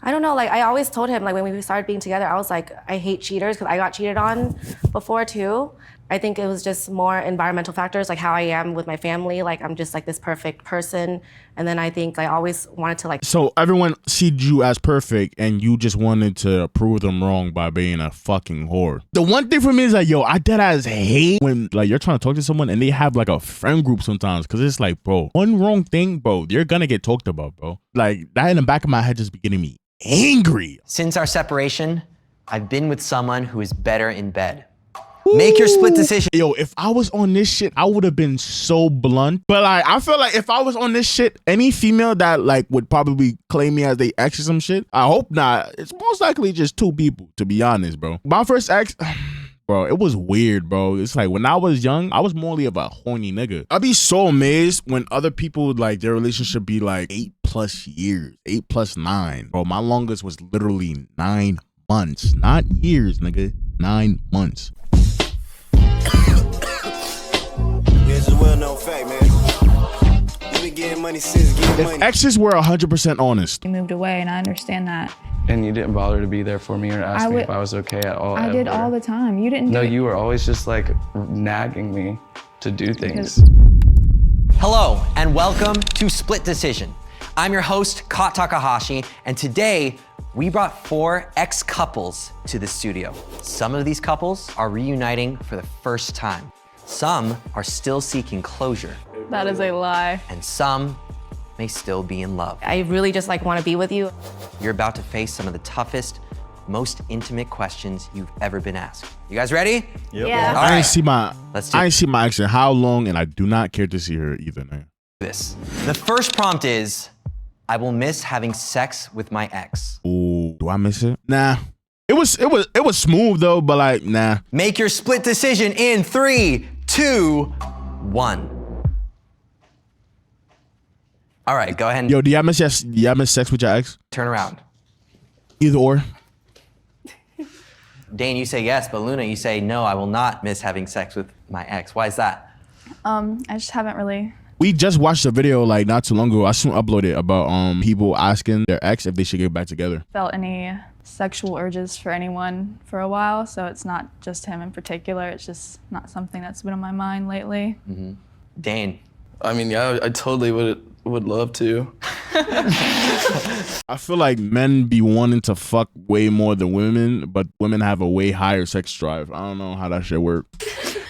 I don't know, like I always told him, like when we started being together, I was like, I hate cheaters because I got cheated on before too. I think it was just more environmental factors, like how I am with my family. Like I'm just like this perfect person. And then I think I always wanted to like. So everyone sees you as perfect and you just wanted to prove them wrong by being a fucking whore. The one thing for me is like, yo, I deadass hate when like you're trying to talk to someone and they have like a friend group sometimes. Cause it's like, bro, one wrong thing, bro, you're gonna get talked about, bro. Like that in the back of my head just be getting me angry. Since our separation, I've been with someone who is better in bed. Make your split decision. Yo, if I was on this shit, I would have been so blunt. But like, I feel like if I was on this shit, any female that like would probably claim me as they ex or some shit, I hope not. It's most likely just two people, to be honest, bro. My first ex, bro, it was weird, bro. It's like when I was young, I was morely of a horny nigga. I'd be so amazed when other people like their relationship be like 8+ years, 8+9. Bro, my longest was literally 9 months, not years, nigga, 9 months. It's a well-known fact, man. We've been getting money since getting money. Exes were 100% honest. He moved away, and I understand that. And you didn't bother to be there for me or ask me if I was okay at all. I did all the time. You didn't. No, you were always just like nagging me to do things. Hello, and welcome to Split Decision. I'm your host, Kat Takahashi, and today we brought 4 ex-couples to the studio. Some of these couples are reuniting for the first time. Some are still seeking closure. That is a lie. And some may still be in love. I really just like want to be with you. You're about to face some of the toughest, most intimate questions you've ever been asked. You guys ready? Yeah. All I right. ain't see my Let's do I ain't see my ex in how long, and I do not care to see her either, man. this. The first prompt is, I will miss having sex with my ex. Ooh, do I miss it? Nah. It was smooth though, but like, nah. Make your split decision in 3, 2, 1. All right, go ahead and Yo, do y'all miss sex with your ex? turn around. Either or. Dane, you say yes, but Luna, you say no, I will not miss having sex with my ex. Why is that? I just haven't really. We just watched a video like not too long ago. I soon uploaded about people asking their ex if they should get back together. Felt any sexual urges for anyone for a while, so it's not just him in particular. It's just not something that's been on my mind lately. Mm-hmm. Dane. I mean, yeah, I totally would love to. I feel like men be wanting to fuck way more than women, but women have a way higher sex drive. I don't know how that shit work.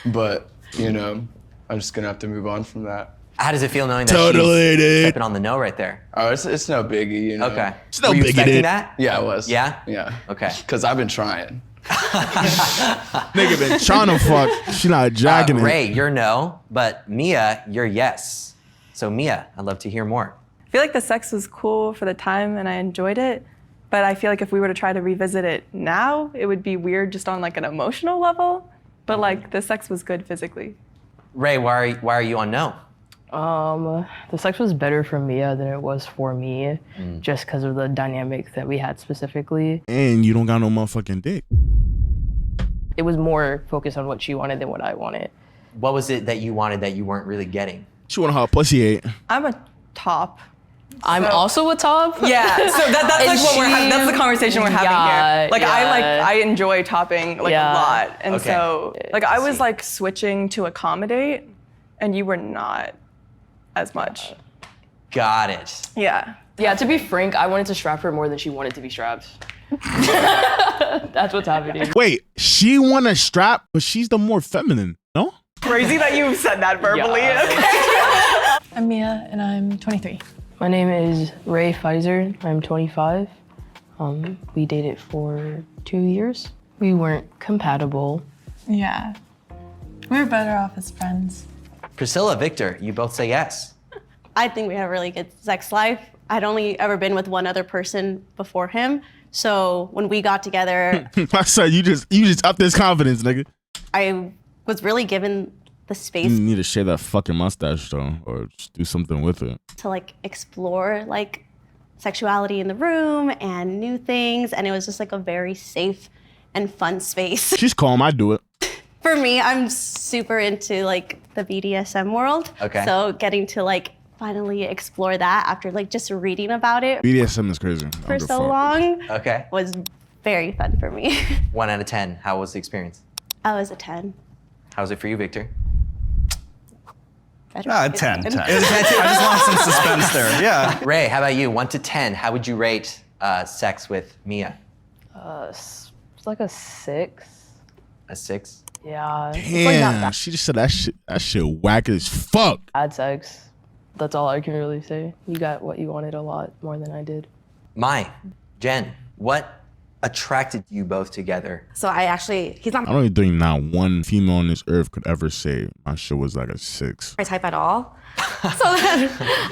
But, you know, I'm just gonna have to move on from that. How does it feel knowing that Totally, she's dude. stepping on the no right there? Oh, it's no biggie, you know. Okay. It's no Were you biggie, expecting dude. that? Yeah, I was. Yeah? Yeah. Okay. Because I've been trying. Nigga been trying to fuck. She not jacking it. Ray, you're no, but Mia, you're yes. So Mia, I'd love to hear more. I feel like the sex was cool for the time and I enjoyed it, but I feel like if we were to try to revisit it now, it would be weird just on like an emotional level, but like the sex was good physically. Ray, why are you on no? The sex was better for Mia than it was for me, just because of the dynamic that we had specifically. And you don't got no motherfucking dick. It was more focused on what she wanted than what I wanted. What was it that you wanted that you weren't really getting? She want her pussy ate. I'm a top. I'm also a top. Yeah, so that's like what that's the conversation we're having Yeah, here. Like yeah. I enjoy topping like a lot, and Okay. so like I was like switching to accommodate, and you were not as much. Got it. Yeah. Yeah, to be frank, I wanted to strap her more than she wanted to be strapped. That's what's happening. Wait, she want a strap, but she's the more feminine, no? Crazy that you said that verbally. Yeah. I'm Mia, and I'm 23. My name is Ray Pfizer. I'm 25. We dated for 2 years. We weren't compatible. Yeah. We were better off as friends. Priscilla, Victor, you both say yes. I think we have a really good sex life. I'd only ever been with one other person before him. So when we got together, I said you just up this confidence, nigga. I was really given the space You need to shave that fucking mustache though, or just do something with it. to like explore like sexuality in the room and new things. And it was just like a very safe and fun space. She's calm, I do it. For me, I'm super into like the BDSM world. Okay. So getting to like finally explore that after like just reading about it BDSM is crazy. for so long Okay. was very fun for me. 1 out of 10. How was the experience? I was a 10. How was it for you, Victor? Better. 10. 10. I just want some suspense there. Yeah. Ray, how about you? 1 to 10. How would you rate sex with Mia? It's like a 6. A 6? Yeah. It's like not Damn, she just said that shit whack as fuck. bad sex. That's all I can really say. You got what you wanted a lot more than I did. Jen, what attracted you both together? So he's not I don't even think not one female on this earth could ever say my shit was like a 6. my type at all. So then,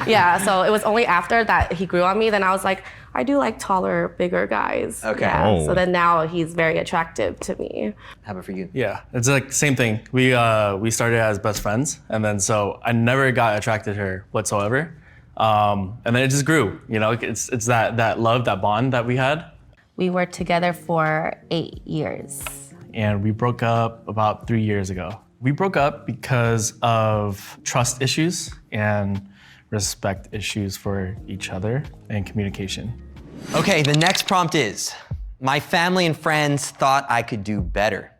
yeah, so it was only after that he grew on me, then I was like, I do like taller, bigger guys. Okay. Yeah. Oh. So then now he's very attractive to me. How about for you? Yeah, it's like same thing. We started as best friends, and then so I never got attracted to her whatsoever, and then it just grew. You know, it's that love, that bond that we had, We were together for 8 years. and we broke up about 3 years ago. We broke up because of trust issues and respect issues for each other and communication. Okay, the next prompt is, my family and friends thought I could do better.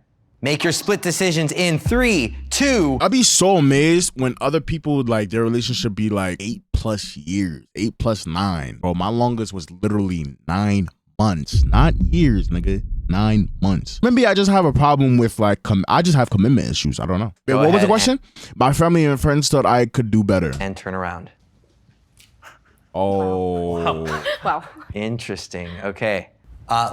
Make your split decisions in 3, 2. I'd be so amazed when other people would like their relationship be like 8+ years, 8 plus 9. Bro, my longest was literally 9 months, not years, nigga. 9 months. Maybe I just have a problem with like, I just have commitment issues. I don't know. Wait, Go what was the ahead. question? My family and friends thought I could do better. And turn around. Oh. Wow. Interesting, okay.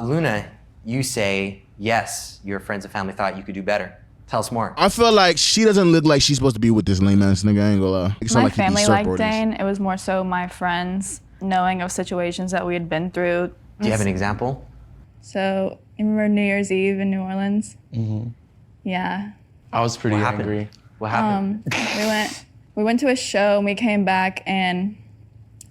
Luna, you say, yes, your friends and family thought you could do better. Tell us more. I feel like she doesn't look like she's supposed to be with this lame ass nigga. I ain't gonna lie. It sound My like he family usurp liked orders. Dane. It was more so my friends knowing of situations that we had been through. Do you have an example? So, you remember New Year's Eve in New Orleans? Mm-hmm. Yeah. I was pretty What happened? angry. What happened? We went to a show and we came back and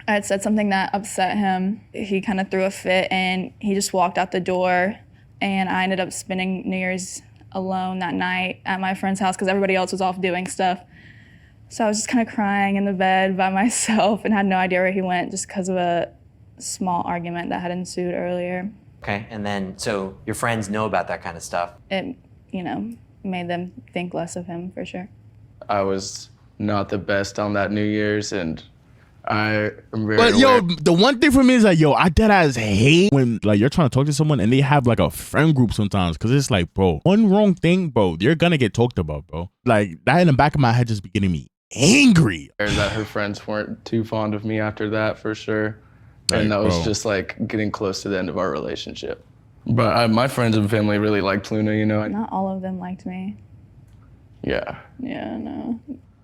I had said something that upset him. He kind of threw a fit and he just walked out the door, and I ended up spending New Year's alone that night at my friend's house because everybody else was off doing stuff. So I was just kind of crying in the bed by myself and had no idea where he went just because of a small argument that had ensued earlier. Okay, and then, so your friends know about that kind of stuff. It, made them think less of him for sure. I was not the best on that New Year's, and I am very But yo, aware. the one thing for me is like, yo, I dead ass hate when like you're trying to talk to someone and they have like a friend group sometimes, because it's like, bro, one wrong thing, bro, you're gonna get talked about, bro. Like that in the back of my head just be getting me angry. That her friends weren't too fond of me after that, for sure. Like, And that was bro. just like getting close to the end of our relationship. But my friends and family really liked Luna, you know. Not all of them liked me. Yeah. Yeah, no.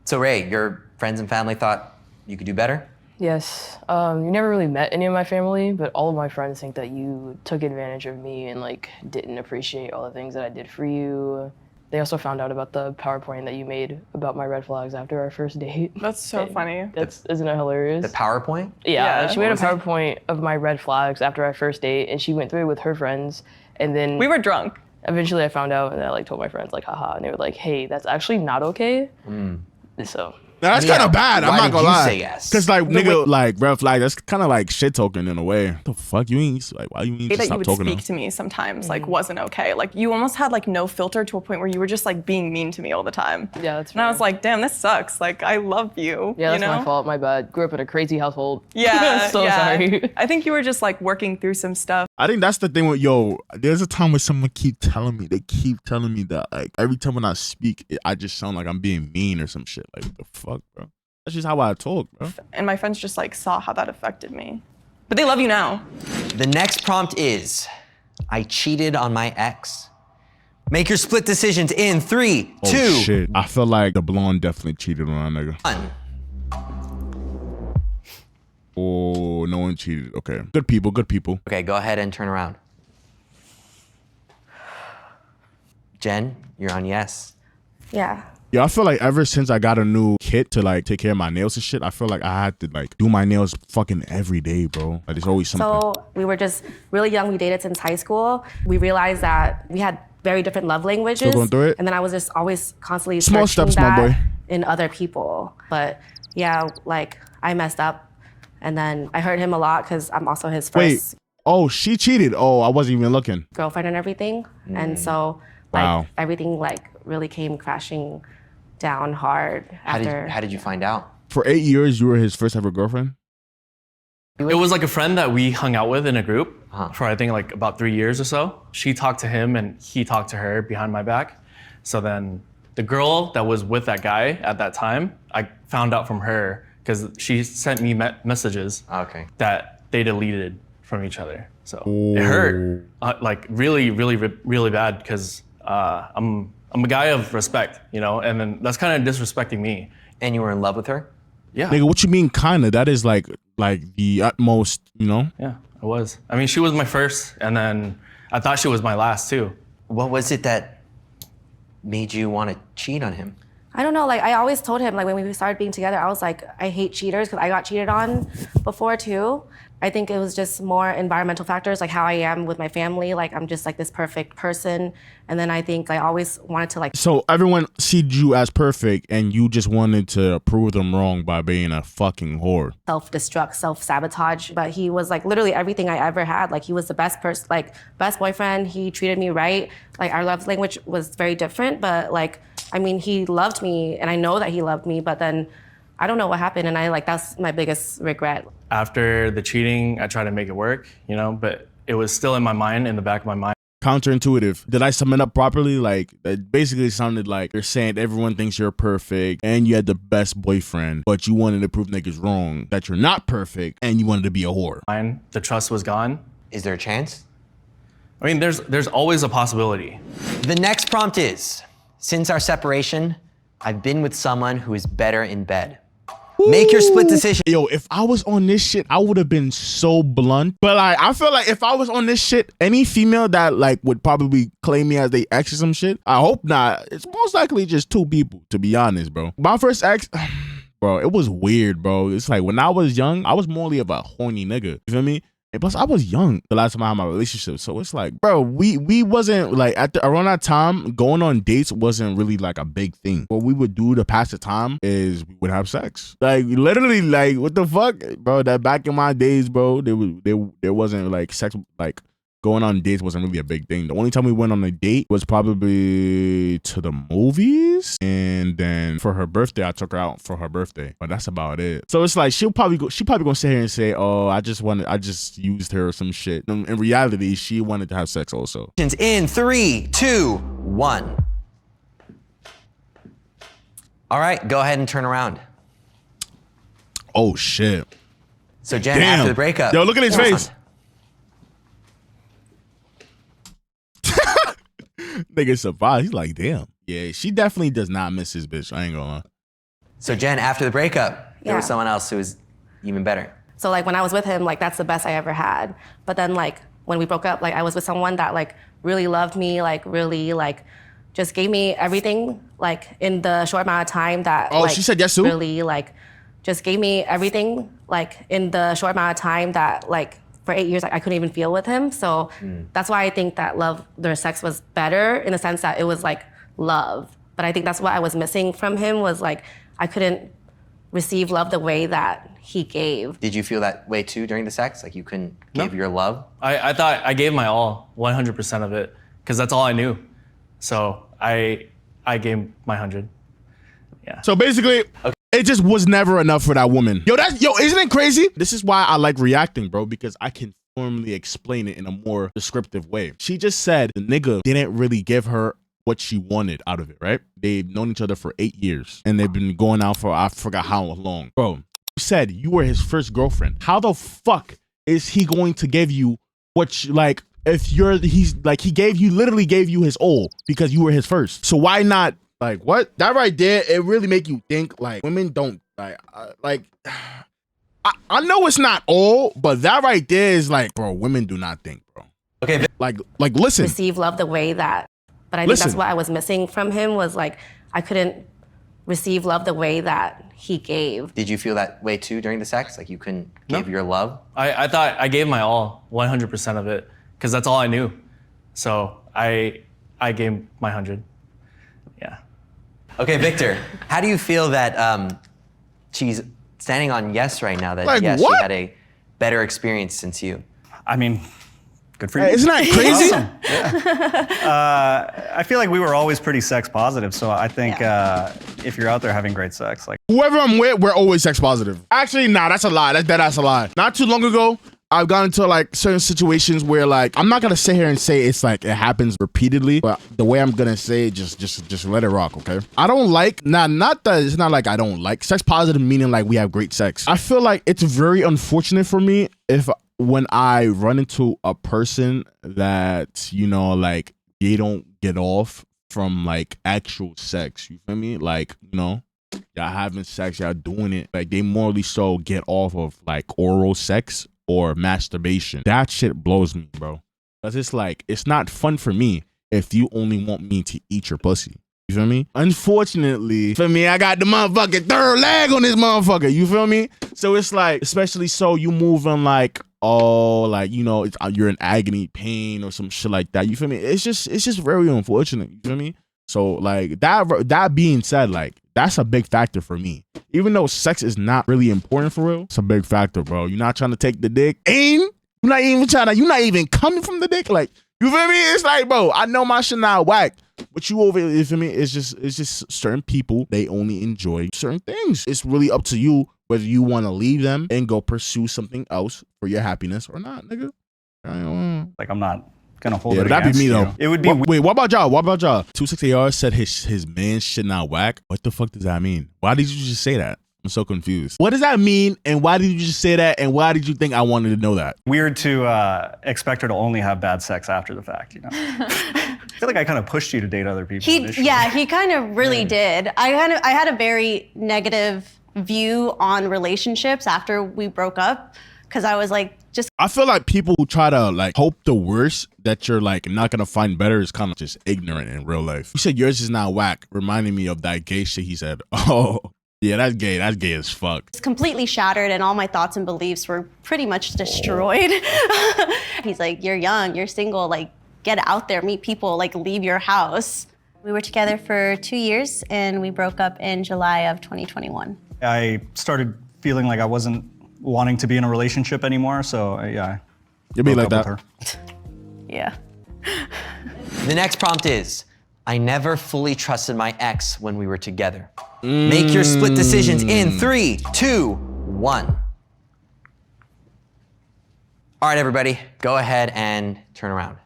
So Ray, your friends and family thought you could do better? Yes. You never really met any of my family, but all of my friends think that you took advantage of me and like didn't appreciate all the things that I did for you. They also found out about the PowerPoint that you made about my red flags after our first date. That's so funny. Isn't it hilarious? The PowerPoint? Yeah, she made a What was it? PowerPoint of my red flags after our first date, and she went through it with her friends, and then We were drunk. eventually I found out, and I like told my friends like, haha, and they were like, hey, that's actually not okay. So Now, that's Yeah, kind of bad. I'm why not did gonna you lie. say yes? Cause like nigga, like red flag. That's kind of like shit talking in a way. What the fuck you ain't like? Why you ain't That just you stop would talking to speak him? to me sometimes like wasn't okay. Like you almost had like no filter to a point where you were just like being mean to me all the time. yeah, that's And I fair. was like, damn, this sucks. Like I love you. yeah, that's you know? my fault, my bad. Grew up in a crazy household. Yeah. So yeah. sorry. I think you were just like working through some stuff. I think that's the thing with there's a time where someone keep telling me that like every time when I speak, I just sound like I'm being mean or some shit. Like what the fuck, bro? That's just how I talk, bro. And my friends just like saw how that affected me. But they love you now. The next prompt is, I cheated on my ex. Make your split decisions in 3, Oh 2, shit! I feel like the blonde definitely cheated on that nigga. 1. Oh, no one cheated. Okay, good people. Okay, go ahead and turn around. Jen, you're on yes. Yeah. Yeah, I feel like ever since I got a new kit to like take care of my nails and shit, I feel like I had to like do my nails fucking every day, bro. Like there's always something. So we were just really young. We dated since high school. We realized that we had very different love languages. Still going through it? And then I was just always constantly Small searching steps, my that boy. in other people. But yeah, like I messed up, and then I hurt him a lot because I'm also his first Oh, she cheated. Oh, I wasn't even looking. girlfriend and everything. And so like Wow. everything like really came crashing down hard after. How did you find out? For 8 years, you were his first ever girlfriend? It was like a friend that we hung out with in a group Uh-huh. for I think like about 3 years or so. She talked to him and he talked to her behind my back. So then the girl that was with that guy at that time, I found out from her because she sent me messages Okay. that they deleted from each other. So it hurt like really, really, really bad because I'm a guy of respect, you know, and then that's kind of disrespecting me. And you were in love with her? Yeah. Nigga, what you mean kinda? That is like the utmost, you know? Yeah, I was. I mean, she was my first, and then I thought she was my last too. What was it that made you want to cheat on him? I don't know, like I always told him, like when we started being together, I was like, I hate cheaters because I got cheated on before too. I think it was just more environmental factors, like how I am with my family, like I'm just like this perfect person. And then I think I always wanted to like. So everyone seed you as perfect and you just wanted to prove them wrong by being a fucking whore. Self-destruct, self-sabotage. But he was like literally everything I ever had. Like he was the best person, like best boyfriend. He treated me right. Like our love language was very different, but like, I mean, he loved me and I know that he loved me, but then I don't know what happened. And I like, that's my biggest regret. After the cheating, I tried to make it work, you know, but it was still in my mind, in the back of my mind. Counterintuitive. Did I sum it up properly? Like, it basically sounded like you're saying everyone thinks you're perfect and you had the best boyfriend, but you wanted to prove niggas wrong, that you're not perfect and you wanted to be a whore. The trust was gone. Is there a chance? I mean, there's always a possibility. The next prompt is, since our separation, I've been with someone who is better in bed. Make your split decision. Yo, if I was on this shit, I would have been so blunt. But like, I feel like if I was on this shit, any female that like would probably claim me as they ex or some shit, I hope not. It's most likely just two people, to be honest, bro. My first ex, bro, it was weird, bro. It's like when I was young, I was morely of a horny nigga. You feel me? And plus, I was young the last time I had my relationship. So it's like, bro, we wasn't like around that time, going on dates wasn't really like a big thing. What we would do to pass the time is we would have sex. Like literally, like what the fuck, bro? That back in my days, bro, there wasn't like sex, like going on dates wasn't really a big thing. The only time we went on a date was probably to the movies, and then for her birthday, I took her out for her birthday. But that's about it. So it's like she probably gonna sit here and say, "Oh, I just used her or some shit." In reality, she wanted to have sex also. In 3, 2, 1. All right, go ahead and turn around. Oh shit. So Jen, after the breakup. Yo, look at his face. Nigga surprised. He's like, damn. Yeah, she definitely does not miss his bitch. I ain't gonna lie. So Jen, after the breakup, there was Yeah. someone else who was even better. So like when I was with him, like that's the best I ever had. But then like when we broke up, like I was with someone that like really loved me, like really like just gave me everything like in the short amount of time that Oh, like, she said yes too? really like just gave me everything like in the short amount of time that like for 8 years like, I couldn't even feel with him. So that's why I think that their sex was better in the sense that it was like love. But I think that's what I was missing from him was like I couldn't receive love the way that he gave. Did you feel that way too during the sex? Like you couldn't give your love? I thought I gave my all, 100% of it, because that's all I knew. So I gave my 100. Yeah. So basically, it just was never enough for that woman. Yo, isn't it crazy? This is why I like reacting, bro, because I can formally explain it in a more descriptive way. She just said the nigga didn't really give her what she wanted out of it, right? They've known each other for 8 years and they've been going out for I forgot how long. Bro, you said you were his first girlfriend. How the fuck is he going to give you what you, like, if he's like, he literally gave you his all because you were his first. So why not? Like, what? That right there, it really make you think, like, women don't, like, I know it's not all, but that right there is like, bro, women do not think, bro. Okay. Like, listen. Receive love the way that, but I think that's what I was missing from him was like, I couldn't receive love the way that he gave. Did you feel that way too during the sex? Like you couldn't give your love? I thought I gave my all, 100% of it, because that's all I knew. So I gave my 100. Yeah. Okay, Victor, how do you feel that she's standing on yes right now, that Like, yes, what? she had a better experience since you? I mean, good for you. Hey, isn't that crazy? Awesome. I feel like we were always pretty sex positive, so I think if you're out there having great sex, like Whoever I'm with, we're always sex positive. Actually, nah, that's a lie. That's a lie. Not too long ago, I've gotten into like certain situations where like I'm not gonna sit here and say it's like it happens repeatedly, but the way I'm gonna say it, just let it rock, okay? I don't like not that it's not like I don't like sex positive, meaning like we have great sex. I feel like it's very unfortunate for me when I run into a person that, you know, like they don't get off from like actual sex. You feel me? Like, you know, y'all having sex, y'all doing it. Like they morally so get off of like oral sex or masturbation. That shit blows me, bro. Cause it's like, it's not fun for me if you only want me to eat your pussy. You feel me? Unfortunately, for me, I got the motherfucking third leg on this motherfucker. You feel me? So it's like, especially so you moving like, oh, like, you know, you're in agony, pain, or some shit like that. You feel me? It's just very unfortunate. You feel me? So like that being said, like that's a big factor for me. Even though sex is not really important for real, it's a big factor, bro. You're not trying to take the dick, you're not even coming from the dick. Like, you feel me? It's like, bro, I know my shit not whack, but you over, you feel me? It's just certain people, they only enjoy certain things. It's really up to you whether you want to leave them and go pursue something else for your happiness or not, nigga. like I'm not gonna hold Yeah, it that'd be against me you. though. It would be Wait, what about y'all? 260R said his man shit not whack. What the fuck does that mean? Why did you just say that? I'm so confused. What does that mean? And why did you just say that? And why did you think I wanted to know that? weird to expect her to only have bad sex after the fact, you know? I feel like I kind of pushed you to date other people initially. He kind of really did. I had a very negative view on relationships after we broke up because I was like, I feel like people who try to like hope the worst that you're like not gonna find better is kind of just ignorant in real life. You said yours is not whack, reminding me of that gay shit he said. Oh, yeah, that's gay. That's gay as fuck. it's completely shattered and all my thoughts and beliefs were pretty much destroyed. He's like, you're young, you're single, like get out there, meet people, like leave your house. We were together for 2 years and we broke up in July of 2021. I started feeling like I wasn't wanting to be in a relationship anymore, so yeah. You be like broke that. up with her. Yeah. The next prompt is, I never fully trusted my ex when we were together. Make your split decisions in 3, 2, 1. All right, everybody, go ahead and turn around.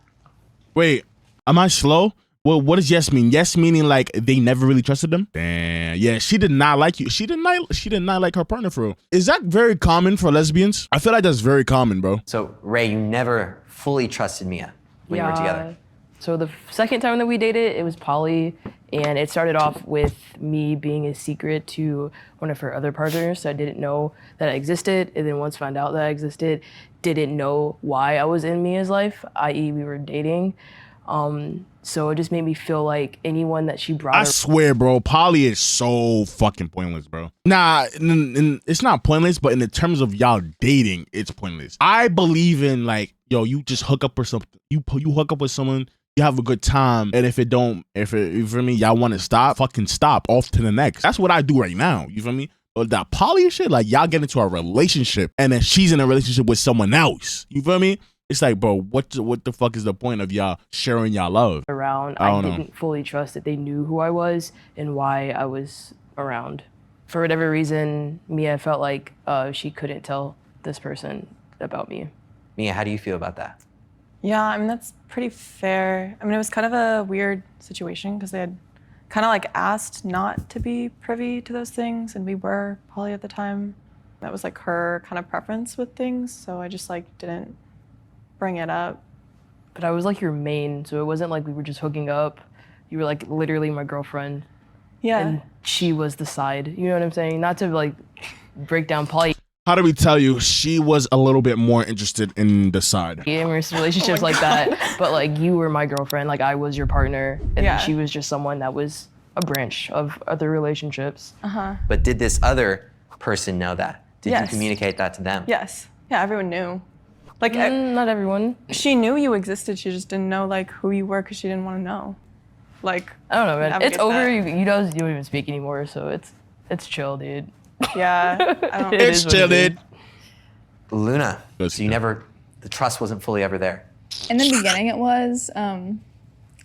Wait, am I slow? Well, what does yes mean? Yes meaning like they never really trusted them? Damn, yeah, she did not like you. She did not like her partner for real. Is that very common for lesbians? I feel like that's very common, bro. So, Ray, you never fully trusted Mia when you were together. So the second time that we dated, it was poly, and it started off with me being a secret to one of her other partners. So I didn't know that I existed, and then once found out that I existed, didn't know why I was in Mia's life, i.e. we were dating. So it just made me feel like anyone that she brought. I swear, bro, poly is so fucking pointless, bro. Nah, it's not pointless, but in the terms of y'all dating, it's pointless. I believe in like, yo, you just hook up or something. You hook up with someone, you have a good time, and if you feel me, y'all want to stop, fucking stop, off to the next. That's what I do right now. You feel me? But that poly shit, like y'all get into a relationship, and then she's in a relationship with someone else. You feel me? It's like, bro, what the fuck is the point of y'all sharing y'all love? Around, I didn't fully trust that they knew who I was and why I was around. For whatever reason, Mia felt like she couldn't tell this person about me. Mia, how do you feel about that? Yeah, I mean, that's pretty fair. I mean, it was kind of a weird situation because they had kind of like asked not to be privy to those things, and we were poly at the time. That was like her kind of preference with things, so I just like didn't bring it up. But I was like your main, so it wasn't like we were just hooking up. You were like literally my girlfriend. Yeah. And she was the side, you know what I'm saying? Not to like break down poly. How do we tell you? She was a little bit more interested in the side. Amorous relationships like that, but like you were my girlfriend, like I was your partner, and then she was just someone that was a branch of other relationships. But did this other person know that? Did you communicate that to them? Yes. Yeah, everyone knew. Like, not everyone. She knew you existed. She just didn't know like who you were because she didn't want to know. like. I don't know, man. It's navigate over. that. You guys don't even speak anymore, so it's chill, dude. Yeah. I don't, It's chill, dude. Luna, so you never, the trust wasn't fully ever there. In the beginning, it was. And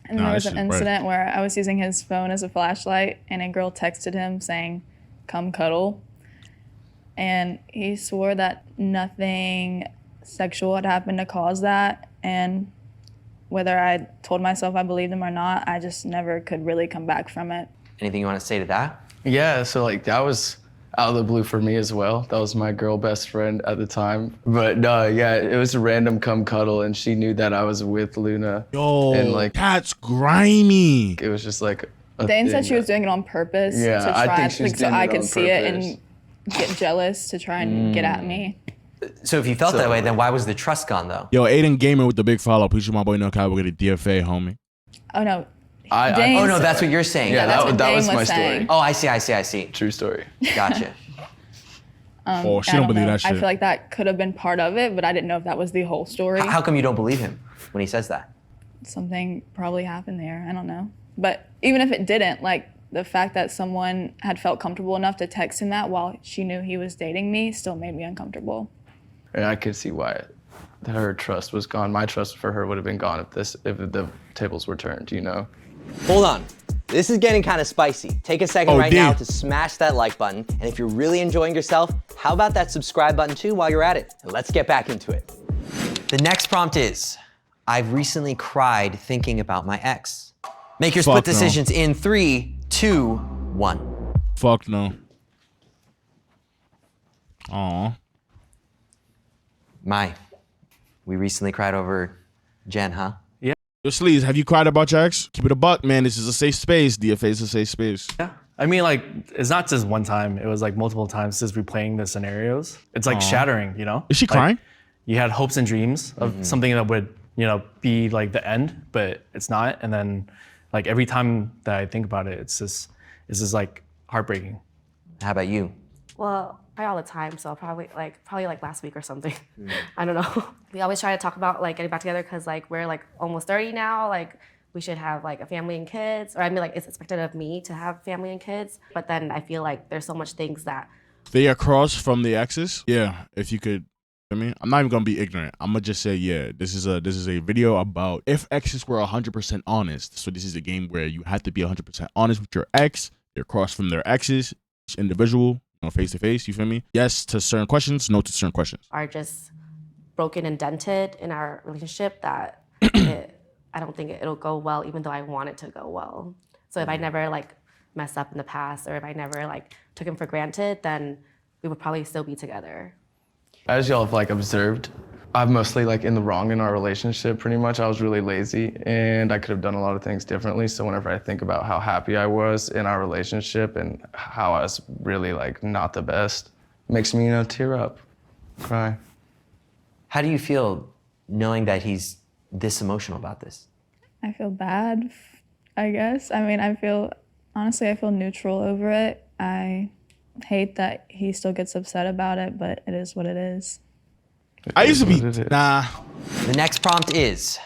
then Nah, there was this an is right. incident where I was using his phone as a flashlight, and a girl texted him saying, "Come cuddle," and he swore that nothing sexual had happened to cause that, and whether I told myself I believed him or not, I just never could really come back from it. Anything you want to say to that? Yeah, so like that was out of the blue for me as well. That was my girl best friend at the time. But no, yeah, it was a random come cuddle, and she knew that I was with Luna. Yo, and like that's grimy. it was just like a Dane thing said she was that- doing it on purpose Yeah, to I try, think she's like, so doing I it could on see it purpose. and get jealous to try and get at me. So if you felt that way, then why was the trust gone though? Yo, Aiden Gamer with the big follow. Please show my boy No Cap. We're gonna DFA, homie. Oh no. I- Dane Oh no, said- that's what you're saying. Yeah, that's that, what that Dane was was my saying. story. Oh, I see. True story. Gotcha. Oh, she I don't believe know. that shit. I feel like that could have been part of it, but I didn't know if that was the whole story. How come you don't believe him when he says that? Something probably happened there. I don't know. But even if it didn't, like the fact that someone had felt comfortable enough to text him that while she knew he was dating me still made me uncomfortable. And I could see why her trust was gone. My trust for her would have been gone if the tables were turned, you know? Hold on. This is getting kind of spicy. Take a second right damn. now to smash that like button. And if you're really enjoying yourself, how about that subscribe button too while you're at it? And let's get back into it. The next prompt is, I've recently cried thinking about my ex. Make your split Fuck no. decisions in 3, 2, 1. Fuck no. Aw. My, we recently cried over Jen, huh? Yo, Sleaze, have you cried about your ex? Keep it a buck, man. This is a safe space. DFA is a safe space. Yeah. I mean, like, it's not just one time. It was like multiple times since replaying the scenarios. It's like shattering, you know? Is she Like, crying? You had hopes and dreams of something that would, you know, be like the end, but it's not. And then, like, every time that I think about it, it's just like heartbreaking. How about you? Well, probably all the time. So probably like last week or something. I don't know. We always try to talk about like getting back together because like we're like almost 30 now. Like we should have like a family and kids. Or I mean like it's expected of me to have family and kids. But then I feel like there's so much things that. They across from the exes? Yeah, if you could. I mean, I'm not even gonna be ignorant. I'm gonna just say, yeah, this is a video about if exes were 100% honest. So this is a game where you have to be 100% honest with your ex. They're across from their exes, each individual, you know, face to face. You feel me? Yes to certain questions, no to certain questions. Are just broken and dented in our relationship that I don't think it'll go well, even though I want it to go well. So if I never like messed up in the past, or if I never like took him for granted, then we would probably still be together. As y'all have like observed, I'm mostly like in the wrong in our relationship pretty much. I was really lazy and I could have done a lot of things differently. So whenever I think about how happy I was in our relationship and how I was really like not the best, it makes me, you know, tear up, cry. How do you feel knowing that he's this emotional about this? I feel bad, I guess. I mean, honestly, I feel neutral over it. I hate that he still gets upset about it, but it is what it is. I used to be, nah. The next prompt is,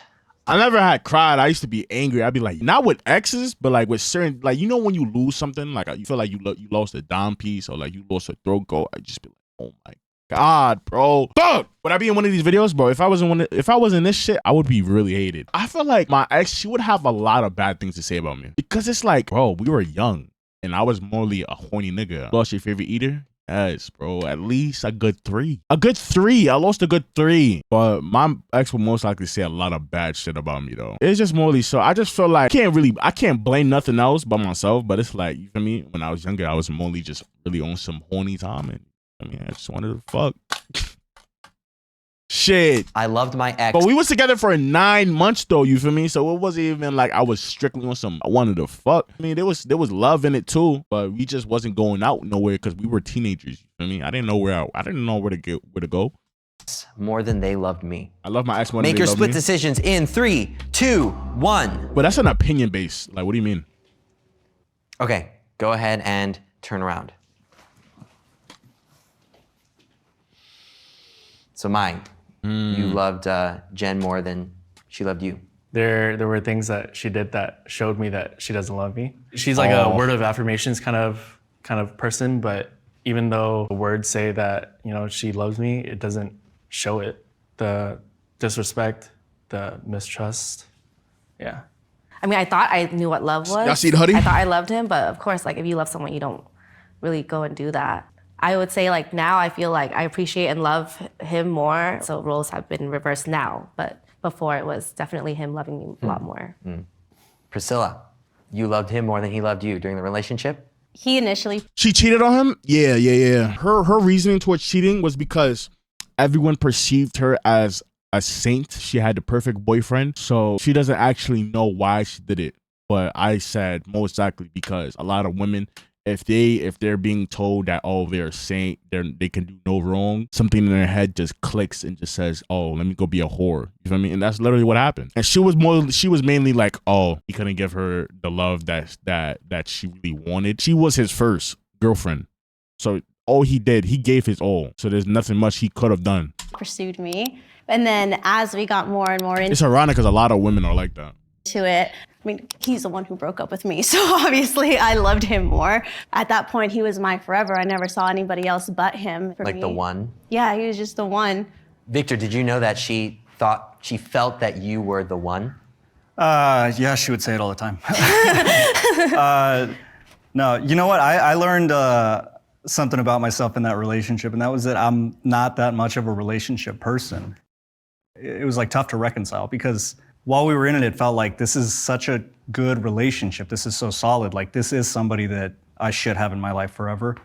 I never had cried. I used to be angry. I'd be like, not with exes, but like with certain, like, you know, when you lose something, like you feel like you lost a dime piece or like you lost a throat goal. I just be like, oh my God, bro. Fuck! Would I be in one of these videos, bro? If I was in this shit, I would be really hated. I feel like my ex, she would have a lot of bad things to say about me because it's like, bro, we were young and I was morely a horny nigga. Lost your favorite eater? Yes, bro. At least a good 3. A good 3. I lost a good 3. But my ex would most likely say a lot of bad shit about me, though. It's just morely so. I just feel like I can't blame nothing else but myself. But it's like, you feel me? When I was younger, I was morely just really on some horny time. And I mean, I just wanted to fuck. Shit. I loved my ex. But we was together for 9 months though, you feel me? So it wasn't even like I was strictly on some I wanted to fuck. I mean, there was love in it too, but we just wasn't going out nowhere because we were teenagers, you feel me? I didn't know where to go. More than they loved me. I love my ex more than Make they your loved split me. decisions in 3, 2, 1. But that's an opinion base. Like, what do you mean? Okay, go ahead and turn around. So mine, you loved Jen more than she loved you. There were things that she did that showed me that she doesn't love me. She's like a word of affirmations kind of person, but even though the words say that, you know, she loves me, it doesn't show it. The disrespect, the mistrust, yeah. I mean, I thought I knew what love was. Y'all see the hoodie? I thought I loved him, but of course, like if you love someone, you don't really go and do that. I would say like now I feel like I appreciate and love him more. So roles have been reversed now, but before it was definitely him loving me a lot more. Priscilla, you loved him more than he loved you during the relationship? He initially She cheated on him? Yeah. Her reasoning towards cheating was because everyone perceived her as a saint. She had the perfect boyfriend. So she doesn't actually know why she did it. But I said most likely because a lot of women, if they're being told that, oh, they're a saint, they can do no wrong, something in their head just clicks and just says, oh, let me go be a whore. You know what I mean? And that's literally what happened. And she was mainly like, oh, he couldn't give her the love that she really wanted. She was his first girlfriend. So all he did, he gave his all. So there's nothing much he could have done. pursued me. And then as we got more and more It's ironic because a lot of women are like that. into it, I mean, he's the one who broke up with me, so obviously I loved him more. At that point, he was my forever. I never saw anybody else but him. Like the one? Yeah, he was just the one. Victor, did you know that she felt that you were the one? Yeah, she would say it all the time. No, you know what? I learned something about myself in that relationship, and that was that I'm not that much of a relationship person. It was like tough to reconcile because while we were in it, it felt like this is such a good relationship. This is so solid. Like this is somebody that I should have in my life forever.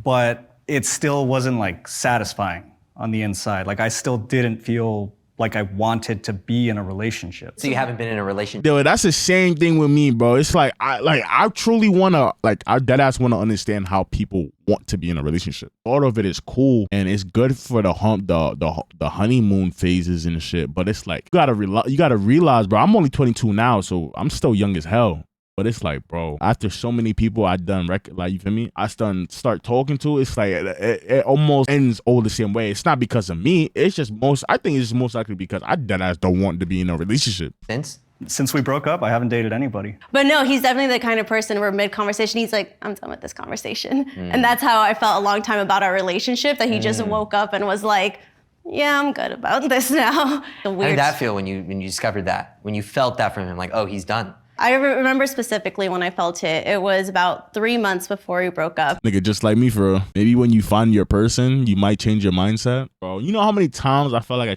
But it still wasn't like satisfying on the inside. Like I still didn't feel like I wanted to be in a relationship. So you haven't been in a relationship? Yo, that's the same thing with me, bro. It's like I truly wanna I deadass wanna understand how people want to be in a relationship. Part of it is cool and it's good for the honeymoon phases and shit. But it's like you gotta realize, bro. I'm only 22 now, so I'm still young as hell. But it's like, bro, after so many people I done like, you feel me? I start talking to, it's like it almost ends all the same way. It's not because of me. It's just I think it's most likely because I deadass don't want to be in a relationship. Since we broke up, I haven't dated anybody. But no, he's definitely the kind of person where mid-conversation, he's like, I'm done with this conversation. And that's how I felt a long time about our relationship, that he just woke up and was like, yeah, I'm good about this now. How did that feel when you discovered that? When you felt that from him, like, oh, he's done? I remember specifically when I felt it. It was about 3 months before we broke up. Nigga, just like me, for real. Maybe when you find your person, you might change your mindset. Bro, you know how many times I felt like I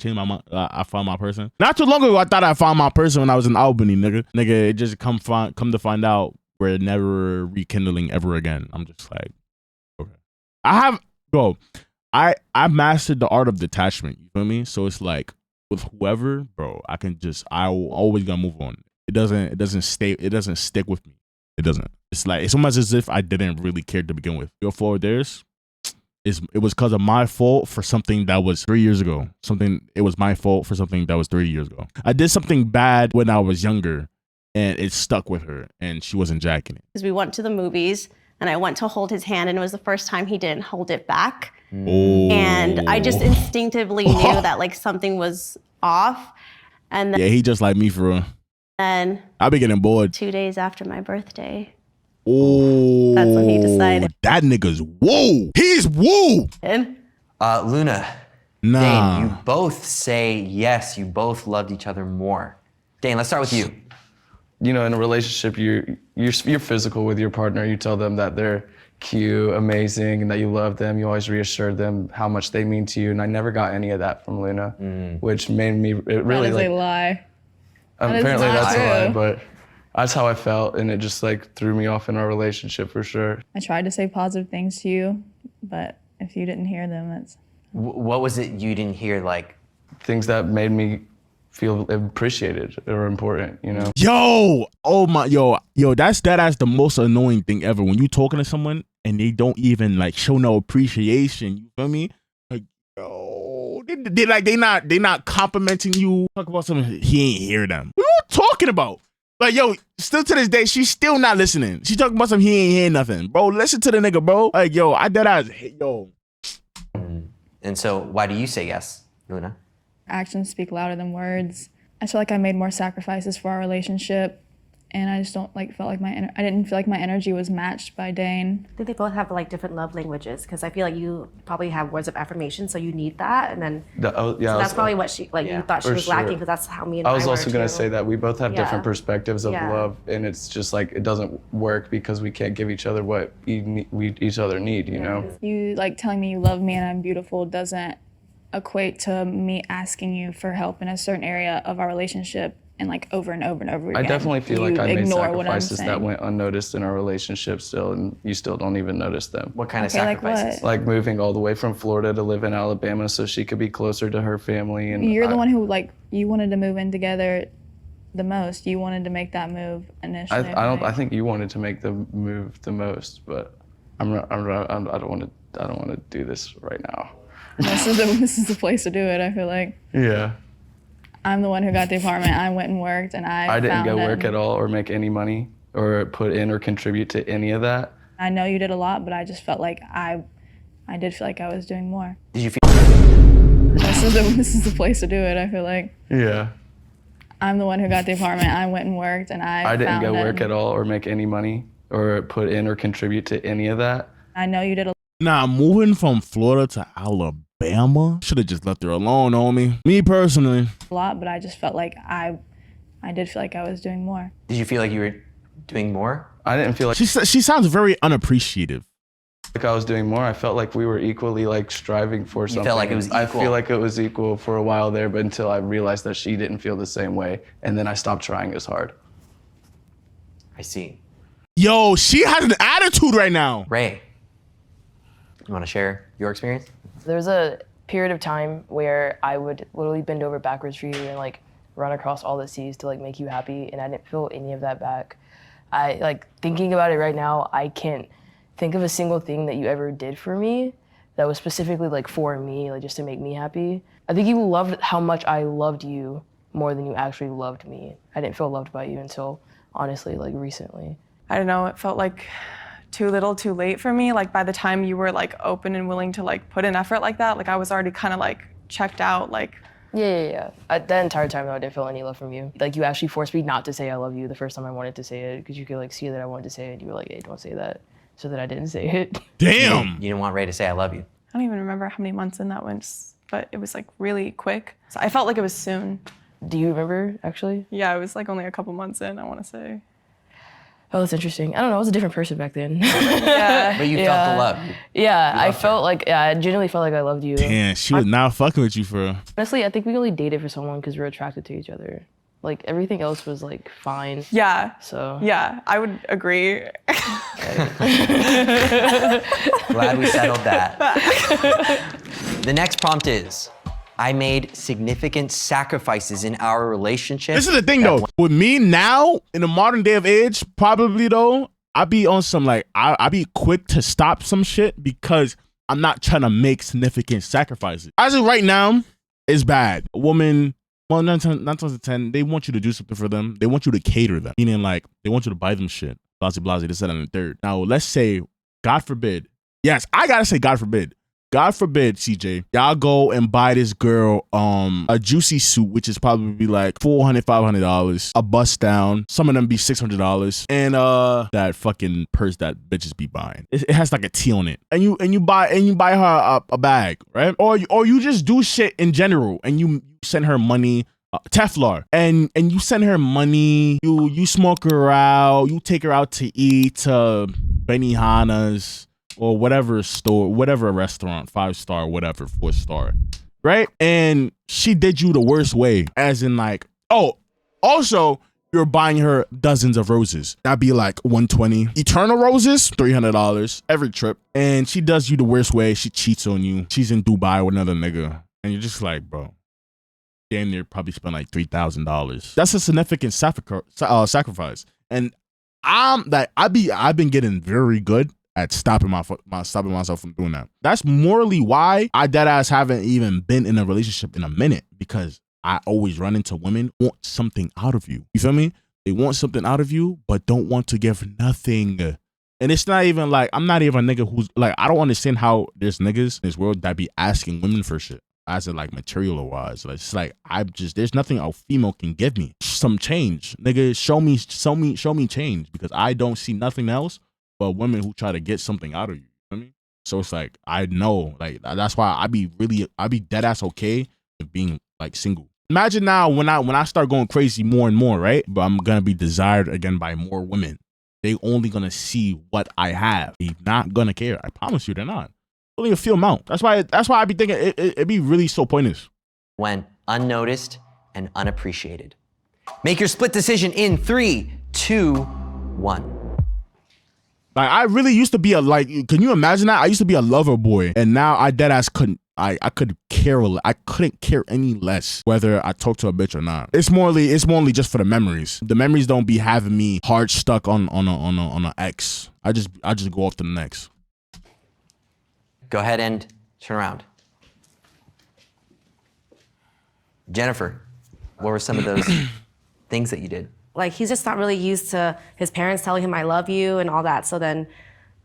found my person? Not too long ago, I thought I found my person when I was in Albany, nigga. Nigga, it just come to find out we're never rekindling ever again. I'm just like, okay. I mastered the art of detachment. You feel me? So it's like, with whoever, bro, I will always gonna move on. It doesn't stick with me. It doesn't. It's like, it's almost as if I didn't really care to begin with. Your fault, theirs. It was because of my fault for something that was 3 years ago. It was my fault for something that was 3 years ago. I did something bad when I was younger and it stuck with her and she wasn't jacking it. Because we went to the movies and I went to hold his hand and it was the first time he didn't hold it back. Oh. And I just instinctively knew that like something was off. And then, yeah, he just like me, for real. Then I be getting bored. 2 days after my birthday. Oh, that's when he decided. That nigga's woo. He's woo. Luna, nah. Dane, you both say yes, you both loved each other more. Dane, let's start with you. You know, in a relationship, you're physical with your partner. You tell them that they're cute, amazing, and that you love them. You always reassure them how much they mean to you. And I never got any of that from Luna, which made me really that is a lie. Apparently that's a lie, true. but that's how I felt, and it just like threw me off in our relationship for sure. I tried to say positive things to you, but if you didn't hear them, it's... What was it you didn't hear, like? Things that made me feel appreciated or important, you know? Yo, oh my, yo, that's the most annoying thing ever. When you talking to someone and they don't even like show no appreciation, you feel me? Like, yo, they not complimenting you. Talk about something, he ain't hear them. What are you talking about? Like, yo, still to this day, she's still not listening. She talking about something, he ain't hear nothing. Bro, listen to the nigga, bro. Like, yo, I deadass, yo. And so why do you say yes, Luna? Actions speak louder than words. I feel like I made more sacrifices for our relationship, and I just don't I didn't feel like my energy was matched by Dane. I think they both have like different love languages because I feel like you probably have words of affirmation, so you need that, and then so that's probably what she you thought she was lacking because that's how me and I was were also gonna too. say that we both have different perspectives of Yeah. love, and it's just like it doesn't work because we can't give each other what we each other need. You know. You telling me you love me and I'm beautiful doesn't equate to me asking you for help in a certain area of our relationship and over and over and over again. I definitely feel like You I made ignore what I'm sacrifices that saying. went unnoticed in our relationship still, and you still don't even notice them. What kind of Okay, like sacrifices? what? Like moving all the way from Florida to live in Alabama so she could be closer to her family. And You're the one who you wanted to move in together the most. You wanted to make that move initially. I think you wanted to make the move the most, but I don't want to do this right now. This is the place to do it. I feel like Yeah. I'm the one who got the apartment. I went and worked, and I didn't found go it. work at all or make any money or put in or contribute to any of that. I know you did a lot, but I just felt like I did feel like I was doing more. Did you feel? This is the place to do it. I feel like Yeah. I'm the one who got the apartment. I went and worked, and I didn't found go it. work at all or make any money or put in or contribute to any of that. I know you did a Nah, moving from Florida to Alabama, should have just left her alone, homie. Me personally. lot, but I just felt like I did feel like I was doing more. Did you feel like you were doing more? I didn't feel like She sounds very unappreciative. I was doing more. I felt like we were equally striving for something. felt like it was I equal? feel like it was equal for a while there, but until I realized that she didn't feel the same way, and then I stopped trying as hard. I see. Yo, she has an attitude right now. Ray, you want to share your experience? There was a period of time where I would literally bend over backwards for you and run across all the seas to make you happy, and I didn't feel any of that back. I thinking about it right now, I can't think of a single thing that you ever did for me that was specifically for me, just to make me happy. I think you loved how much I loved you more than you actually loved me. I didn't feel loved by you until honestly recently. I don't know, it felt like too little too late for me. By the time you were open and willing to put in effort like that, I was already kind of checked out. Yeah. That entire time though, I didn't feel any love from you. You actually forced me not to say I love you the first time I wanted to say it because you could see that I wanted to say it. You were like, hey, don't say that. So that I didn't say it. Damn. You didn't want Ray to say I love you. I don't even remember how many months in that went, but it was really quick. So I felt like it was soon. Do you remember actually? Yeah, it was only a couple months in, I want to say. Oh, that's interesting. I don't know. I was a different person back then. Yeah. But you felt the love. Yeah, I felt I genuinely felt like I loved you. Damn, she was not fucking with you for. Honestly, I think we only dated for so long because we were attracted to each other. Everything else was fine. Yeah. So. Yeah, I would agree. Glad we settled that. The next prompt is, I made significant sacrifices in our relationship. This is the thing though. With me now, in the modern day of age, probably though, I be on some I be quick to stop some shit because I'm not trying to make significant sacrifices. As of right now, it's bad. A woman, well, 9 times out of 10, they want you to do something for them. They want you to cater them. Meaning they want you to buy them shit. Blase, this, that, and the third. Now, let's say, God forbid. Yes, I gotta say God forbid. God forbid, CJ, y'all go and buy this girl a juicy suit, which is probably $400, $500, a bust down. Some of them be $600, and that fucking purse that bitches be buying. It has a T on it, and you buy her a bag, right? Or you just do shit in general, and you send her money. Teflar, and you send her money, you smoke her out, you take her out to eat to Benihana's or whatever store, whatever restaurant, 5-star, whatever, 4-star, right? And she did you the worst way, as in also you're buying her dozens of roses. That'd be $120. Eternal roses, $300 every trip. And she does you the worst way. She cheats on you. She's in Dubai with another nigga. And you're just bro, damn near probably spent $3,000. That's a significant sacrifice. And I've been getting very good at stopping myself from doing that. That's morally why I deadass haven't even been in a relationship in a minute, because I always run into women who want something out of you. You feel me? They want something out of you, but don't want to give nothing. And it's not even I'm not even a nigga who's I don't understand how there's niggas in this world that be asking women for shit. as in like material wise. Like, it's like there's nothing a female can give me. Some change, nigga. Show me change, because I don't see nothing else but women who try to get something out of you. You know what I mean? So it's like I know, like that's why I be dead ass okay with being like single. Imagine now when I start going crazy more and more, right? But I'm gonna be desired again by more women. They only gonna see what I have. They not gonna care. I promise you, they're not. Only a few amount. That's why I be thinking it'd be really so pointless. Went unnoticed and unappreciated. Make your split decision in 3, 2, 1. Like I really used to be can you imagine that? I used to be a lover boy, and now I deadass couldn't. I couldn't care any less whether I talk to a bitch or not. It's morely just for the memories. The memories don't be having me hard stuck on an ex. I just go off to the next. Go ahead and turn around. Jennifer, what were some of those things that you did? Like, he's just not really used to his parents telling him I love you and all that. So then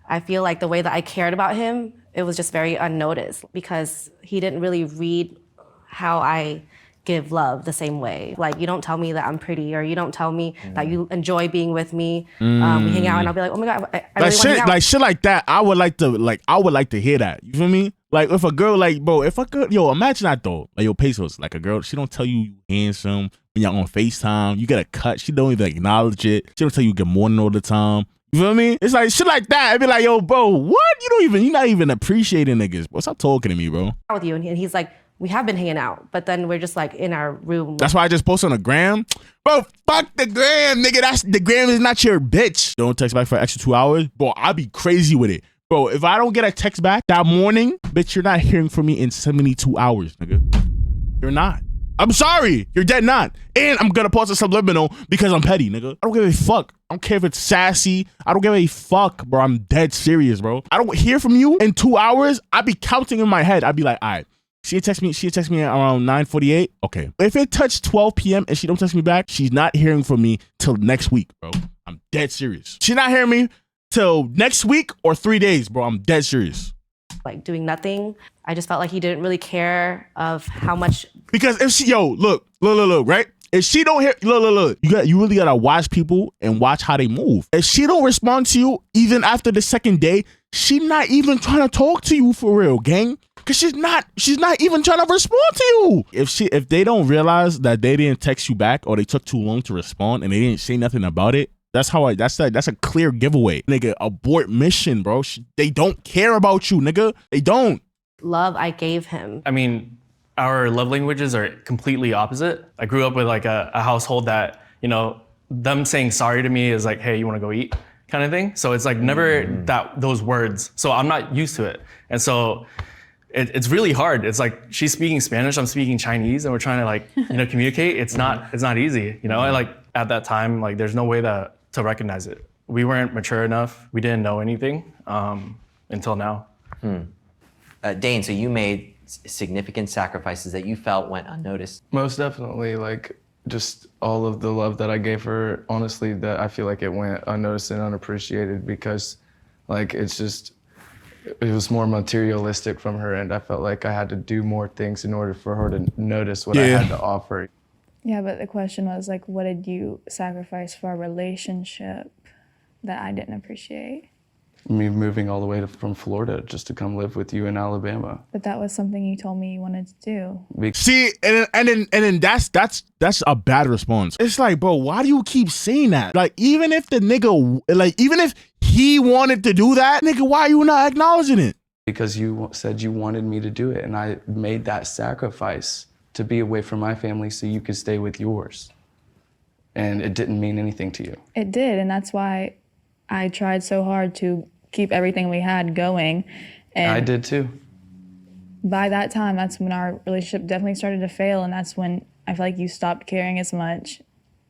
I feel like the way that I cared about him, it was just very unnoticed, because he didn't really read how I give love the same way. Like, you don't tell me that I'm pretty, or you don't tell me that you enjoy being with me. We hang out and I'll be like, oh my God, I really want to hang out. Like shit like that, I would like to hear that. You feel me? Like if a girl, like, bro, imagine that though. Like, Pesos, like a girl, she don't tell you handsome when y'all on FaceTime. You get a cut, she don't even acknowledge it. She don't tell you good morning all the time. You feel me? It's like shit like that. I'd be like, yo, bro, what? You're not even appreciating niggas. Bro, stop talking to me, bro. With you, and he's like, we have been hanging out, but then we're just like in our room. That's why I just posted on the gram. Bro, fuck the gram, nigga. The gram is not your bitch. Don't text back for an extra 2 hours. Bro, I'll be crazy with it. Bro, if I don't get a text back that morning, bitch, you're not hearing from me in 72 hours, nigga. You're not. I'm sorry. You're dead not. And I'm gonna post a subliminal because I'm petty, nigga. I don't give a fuck. I don't care if it's sassy. I don't give a fuck, bro. I'm dead serious, bro. I don't hear from you in 2 hours. I be counting in my head. I'd be like, all right. She text me around 9:48. Okay. If it touched 12 p.m. and she don't text me back, she's not hearing from me till next week, bro. I'm dead serious. She's not hearing me till next week or 3 days, bro. I'm dead serious. Like doing nothing. I just felt like he didn't really care of how much. Because if she, look, right? If she don't hear, look, you really gotta watch people and watch how they move. If she don't respond to you even after the second day, she not even trying to talk to you for real, gang. Cause she's not even trying to respond to you. If they don't realize that they didn't text you back or they took too long to respond and they didn't say nothing about it, that's a clear giveaway. Nigga, abort mission, bro. They don't care about you, nigga. They don't. Love I gave him. I mean, our love languages are completely opposite. I grew up with like a household that, them saying sorry to me is like, hey, you wanna go eat kind of thing. So it's like never those words. So I'm not used to it. And so it's really hard. It's like she's speaking Spanish, I'm speaking Chinese, and we're trying to communicate. It's not easy, And like at that time, like there's no way to recognize it. We weren't mature enough. We didn't know anything until now. Dane, so you made significant sacrifices that you felt went unnoticed. Most definitely, like just all of the love that I gave her, honestly, that I feel like it went unnoticed and unappreciated because like it was more materialistic from her end. I felt like I had to do more things in order for her to notice what I had to offer. Yeah, but the question was like, what did you sacrifice for a relationship that I didn't appreciate? Me moving all the way from Florida just to come live with you in Alabama. But that was something you told me you wanted to do. See, and then that's a bad response. It's like, bro, why do you keep saying that? Like, even if the nigga, even if he wanted to do that, nigga, why are you not acknowledging it? Because you said you wanted me to do it, and I made that sacrifice to be away from my family so you could stay with yours. And it didn't mean anything to you. It did, and that's why I tried so hard to keep everything we had going. And I did too. By that time, that's when our relationship definitely started to fail, and that's when I feel like you stopped caring as much.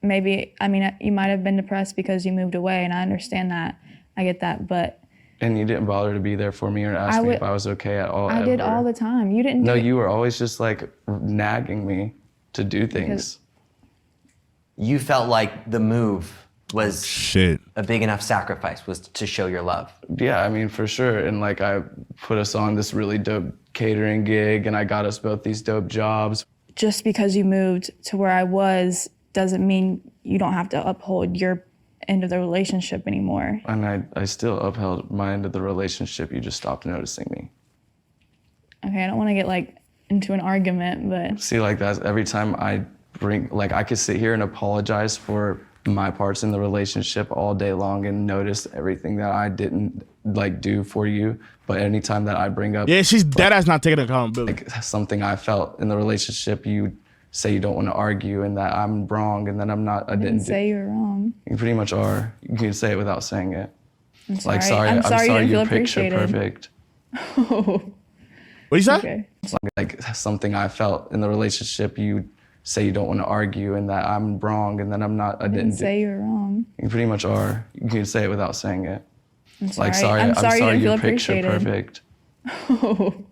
Maybe, you might have been depressed because you moved away, and I understand that. I get that, but... And you didn't bother to be there for me or ask me if I was okay at all. I did all the time. You didn't. No, you were always just like nagging me to do things. You felt like the move was a big enough sacrifice, was to show your love. Yeah, for sure. And like I put us on this really dope catering gig and I got us both these dope jobs. Just because you moved to where I was doesn't mean you don't have to uphold your end of the relationship anymore. And I still upheld my end of the relationship. You just stopped noticing me. Okay, I don't want to get like into an argument, but See, like that's every time I bring, like I could sit here and apologize for my parts in the relationship all day long and notice everything that I didn't like do for you. But anytime that I bring up, Yeah, she's dead ass not taking accountability. like something I felt in the relationship, you say you don't want to argue and that I'm wrong and that I'm not, I didn't say you're wrong. You pretty much are. You can say it without saying it. I'm sorry. Like, sorry, I'm sorry you didn't feel you're picture appreciated. perfect. What do you say? Okay. Like something I felt in the relationship, you say you don't want to argue and that I'm wrong and that I'm not, I didn't say you're wrong. You pretty much are. You can say it without saying it. I'm sorry. Like, sorry, I'm sorry you didn't feel you're picture appreciated. perfect.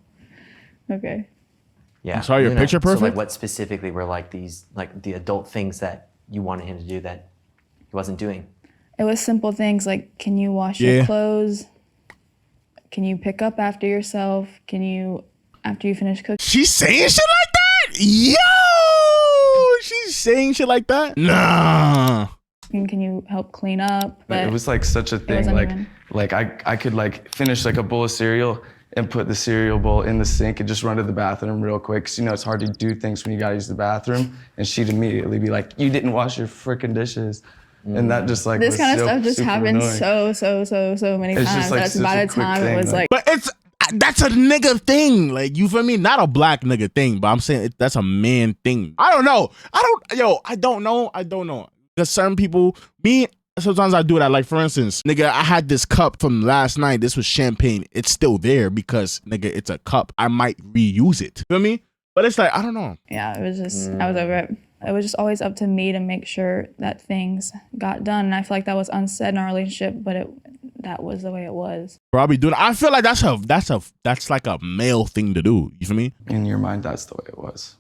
Okay. Yeah. I'm sorry, your Luna, picture So like perfect? what specifically were like these, like the adult things that you wanted him to do that he wasn't doing? It was simple things like, can you wash Yeah. your clothes? Can you pick up after yourself? Can you, after you finish cooking? She's saying shit like that? Yo! She's saying shit like that? Nah. Can you help clean up? It was like such a thing. wasn't Like, even- like I could like finish like a bowl of cereal and put the cereal bowl in the sink and just run to the bathroom real quick. Cause you know, it's hard to do things when you gotta use the bathroom. And she'd immediately be like, you didn't wash your freaking dishes. And that just like, This was kind of so stuff just super happens annoying. so many It's times. just, like, That's such by a the quick time thing, it was like, But that's a nigga thing. Like, you feel me? Not a black nigga thing, but I'm saying that's a man thing. I don't know. I don't know. Because certain people, sometimes I do that. Like, for instance, nigga, I had this cup from last night. This was champagne. It's still there because, nigga, it's a cup. I might reuse it. Feel me? But it's like, I don't know. yeah, it was just, I was over it. It was just always up to me to make sure that things got done. And I feel like that was unsaid in our relationship, but that was the way it was. Probably doing. I feel like that's like a male thing to do. You feel me? In your mind, that's the way it was.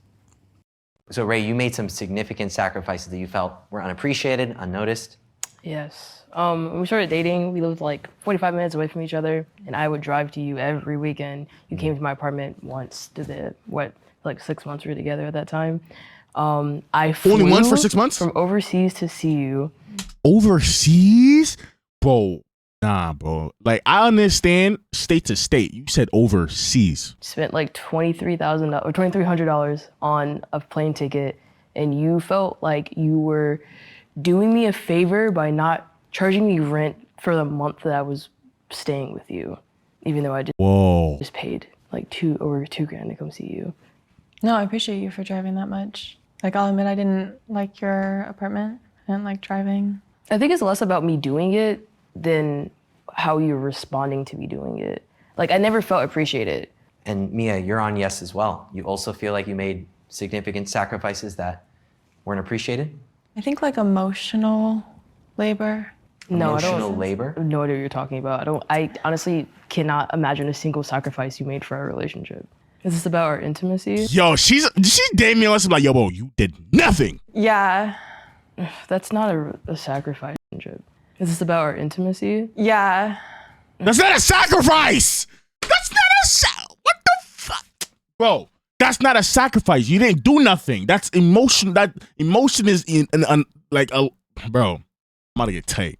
So Ray, you made some significant sacrifices that you felt were unappreciated, unnoticed. Yes. When we started dating, we lived like 45 minutes away from each other, and I would drive to you every weekend. You came to my apartment once like 6 months we were together at that time. I flew Only once for 6 months? from overseas to see you. Overseas? Bro. Nah, bro. Like, I understand state to state. You said overseas. Spent like $23,000 or $2,300 on a plane ticket, and you felt like you were doing me a favor by not charging me rent for the month that I was staying with you, even though I Whoa. just paid like over $2,000 to come see you. No, I appreciate you for driving that much. Like, I'll admit I didn't like your apartment. I didn't like driving. I think it's less about me doing it than how you're responding to me doing it. Like, I never felt appreciated. And Mia, you're on yes as well. You also feel like you made significant sacrifices that weren't appreciated? I think like emotional labor. No, I Emotional don't. labor? I have no idea what you're talking about. I honestly cannot imagine a single sacrifice you made for our relationship. Is this about our intimacy? Yo, she dated me once. I'm like, yo, bro, you did nothing. Yeah. That's not a sacrifice. Is this about our intimacy? Yeah. That's not a sacrifice. That's not what the fuck? Bro, that's not a sacrifice. You didn't do nothing. That's emotion. That emotion is like a, bro, I'm about to get tight.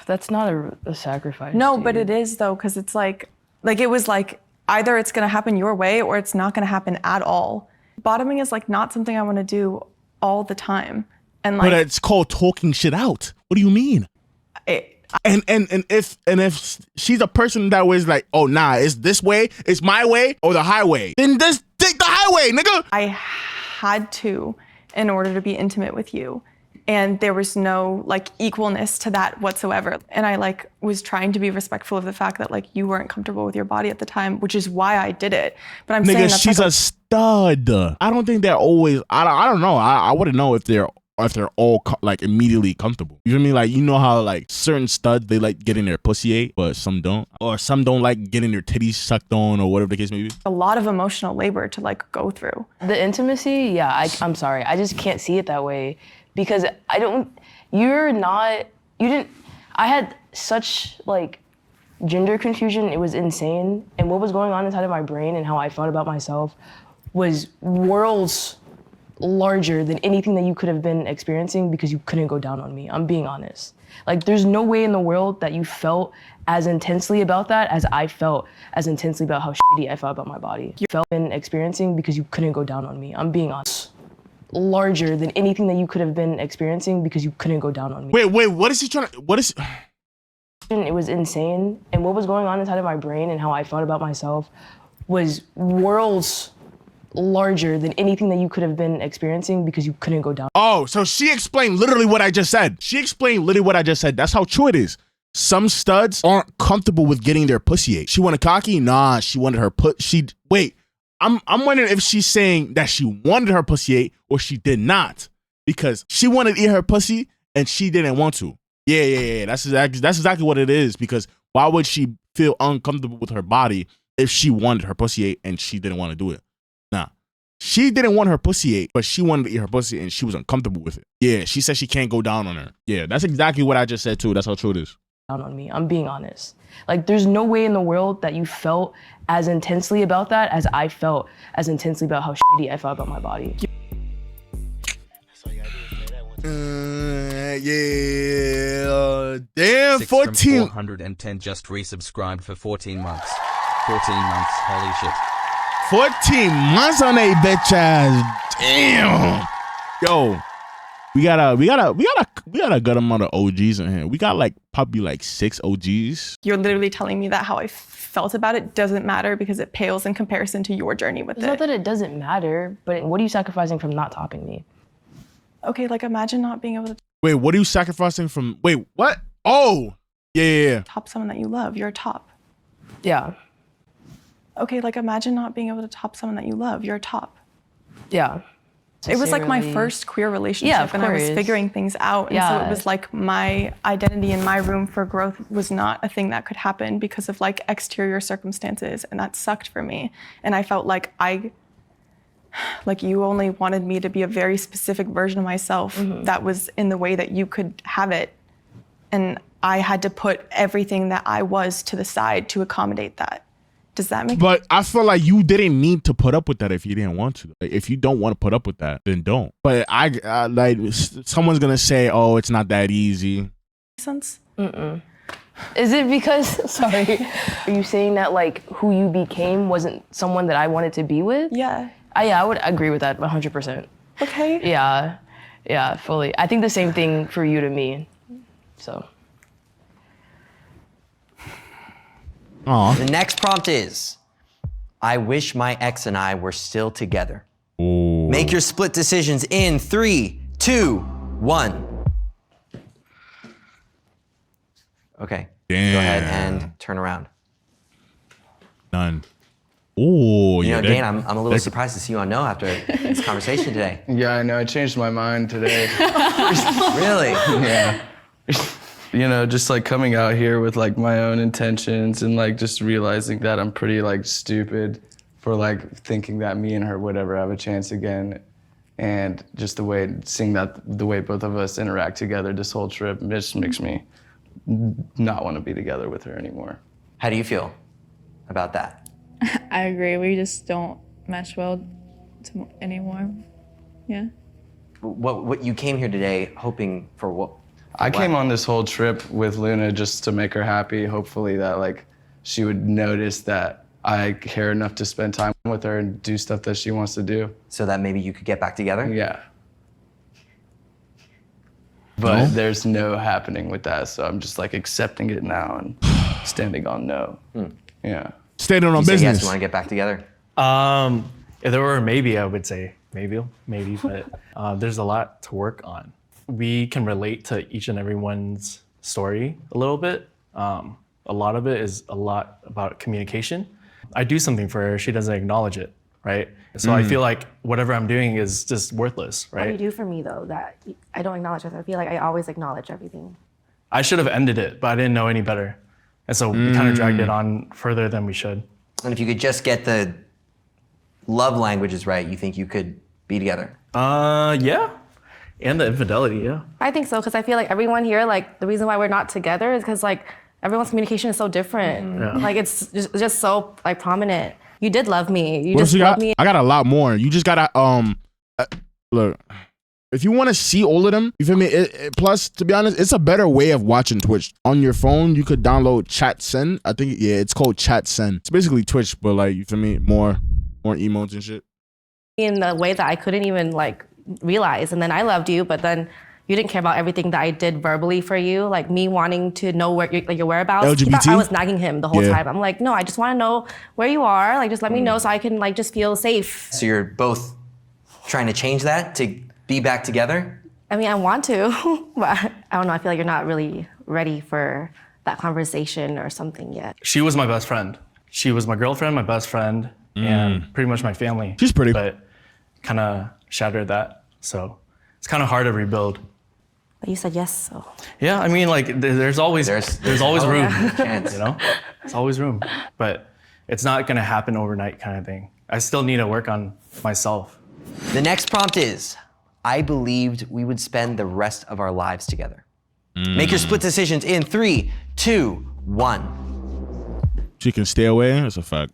That's not a sacrifice. No, dude. but it is though, because it's like it was like either it's gonna happen your way or it's not gonna happen at all. Bottoming is like not something I want to do all the time, and like But it's called talking shit out. What do you mean? And if she's a person that was like, oh nah, it's this way, it's my way or the highway, then just take the highway, nigga. I had to in order to be intimate with you. And there was no like equalness to that whatsoever. And I like was trying to be respectful of the fact that like you weren't comfortable with your body at the time, which is why I did it. But I'm saying Nigga, that's she's like a stud. I don't think they're always. I don't know. I wouldn't know if they're all like immediately comfortable. You feel me? Like, you know how like certain studs they like getting their pussy ate, but some don't, or some don't like getting their titties sucked on, or whatever the case may be. a lot of emotional labor to like go through. The intimacy, yeah, I'm sorry. I just can't see it that way because I had such like gender confusion, it was insane. And what was going on inside of my brain and how I felt about myself was worlds larger than anything that you could have been experiencing because you couldn't go down on me. I'm being honest. Like, there's no way in the world that you felt as intensely about that as I felt as intensely about how shitty I felt about my body. You felt been experiencing because you couldn't go down on me. I'm being honest. Larger than anything that you could have been experiencing because you couldn't go down on me. Wait, what is he trying to, what is... It was insane. And what was going on inside of my brain and how I felt about myself was worlds larger than anything that you could have been experiencing because you couldn't go down. Oh, so she explained literally what I just said. She explained literally what I just said. That's how true it is. Some studs aren't comfortable with getting their pussy ate. She wanted cocky? Nah, she wanted her wait, I'm wondering if she's saying that she wanted her pussy ate or she did not. Because she wanted to eat her pussy and she didn't want to. Yeah. That's exactly what it is. Because why would she feel uncomfortable with her body if she wanted her pussy ate and she didn't want to do it? Nah. She didn't want her pussy ate, but she wanted to eat her pussy and she was uncomfortable with it. Yeah, she said she can't go down on her. Yeah, that's exactly what I just said too. That's how true it is. Down on me. I'm being honest. Like, there's no way in the world that you felt as intensely about that as I felt as intensely about how shitty I felt about my body. Yeah. Damn, 14. 410 just resubscribed for 14 months. 14 months, holy shit. 14 months on a bitch ass. Damn. Yo, we got a good amount of OGs in here. We got probably 6 OGs. You're literally telling me that how I felt about it doesn't matter because it pales in comparison to your journey with It's it. not that it doesn't matter, but what are you sacrificing from not topping me? Okay, imagine not being able to Wait, what are you sacrificing from? Wait, what? Oh, yeah. top someone that you love. You're a top. Yeah. Okay, imagine not being able to top someone that you love. You're a top. Yeah. It was my first queer relationship, Yeah, of and I was course. figuring things out. And so it was my identity and my room for growth was not a thing that could happen because of exterior circumstances, and that sucked for me. And I felt like you only wanted me to be a very specific version of myself that was in the way that you could have it. And I had to put everything that I was to the side to accommodate that. Does that make sense? But I feel like you didn't need to put up with that if you didn't want to. If you don't want to put up with that, then don't. But someone's gonna say, "Oh, it's not that easy." Sense? Is it because, sorry, are you saying that who you became wasn't someone that I wanted to be with? Yeah. Yeah, I would agree with that 100%. Okay. Yeah, fully. I think the same thing for you to me, so. Aw. The next prompt is, I wish my ex and I were still together. Ooh. Make your split decisions in 3, 2, 1. Okay. Damn. Go ahead and turn around. None. Oh, You yeah. know, Dane, I'm a little surprised to see you on no after this conversation today. Yeah, I know. I changed my mind today. Really? Yeah. Just coming out here with my own intentions and just realizing that I'm pretty stupid for thinking that me and her would ever have a chance again. And just seeing the way both of us interact together this whole trip just makes me not want to be together with her anymore. How do you feel about that? I agree. We just don't mesh well anymore. Yeah. What you came here today hoping for what? I came on this whole trip with Luna just to make her happy. Hopefully that she would notice that I care enough to spend time with her and do stuff that she wants to do. So that maybe you could get back together? Yeah. But there's no happening with that, so I'm just accepting it now and standing on no. Yeah. Standing on You say business. yes, you want to get back together? If there were a maybe, I would say maybe, but there's a lot to work on. We can relate to each and everyone's story a little bit. A lot of it is a lot about communication. I do something for her, she doesn't acknowledge it, right? So I feel like whatever I'm doing is just worthless, What do you right? do for me though that I don't acknowledge it? I feel like I always acknowledge everything. I should have ended it, but I didn't know any better. And so we kind of dragged it on further than we should. And if you could just get the love languages right, you think you could be together? Yeah. And the infidelity, yeah. I think so because I feel like everyone here, the reason why we're not together is because everyone's communication is so different. Yeah. Like it's just so like prominent. You did love me. You What else just you loved got? me. I got a lot more. You just gotta look. If you want to see all of them, you feel me? Plus, to be honest, it's a better way of watching Twitch. On your phone, you could download Chat Send. I think, yeah, it's called Chat Send. It's basically Twitch, but like, you feel me? More emotes and shit. In the way that I couldn't even like realize. And then I loved you, but then you didn't care about everything that I did verbally for you. Like me wanting to know where your whereabouts. He thought LGBT? I was nagging him the whole time. I'm like, no, I just want to know where you are. Like, just let me know so I can like just feel safe. So you're both trying to change that to be back together? I mean, I want to, but I don't know. I feel like you're not really ready for that conversation or something yet. She was my best friend. She was my girlfriend, my best friend, and pretty much my family. She's pretty. But kind of shattered that. So it's kind of hard to rebuild. But you said yes, so. Yeah, I mean, like there's always room. Chance. You know, there's always room. But it's not gonna happen overnight, kind of thing. I still need to work on myself. The next prompt is, I believed we would spend the rest of our lives together. Make your split decisions in 3, 2, 1. She can stay away. That's a fact.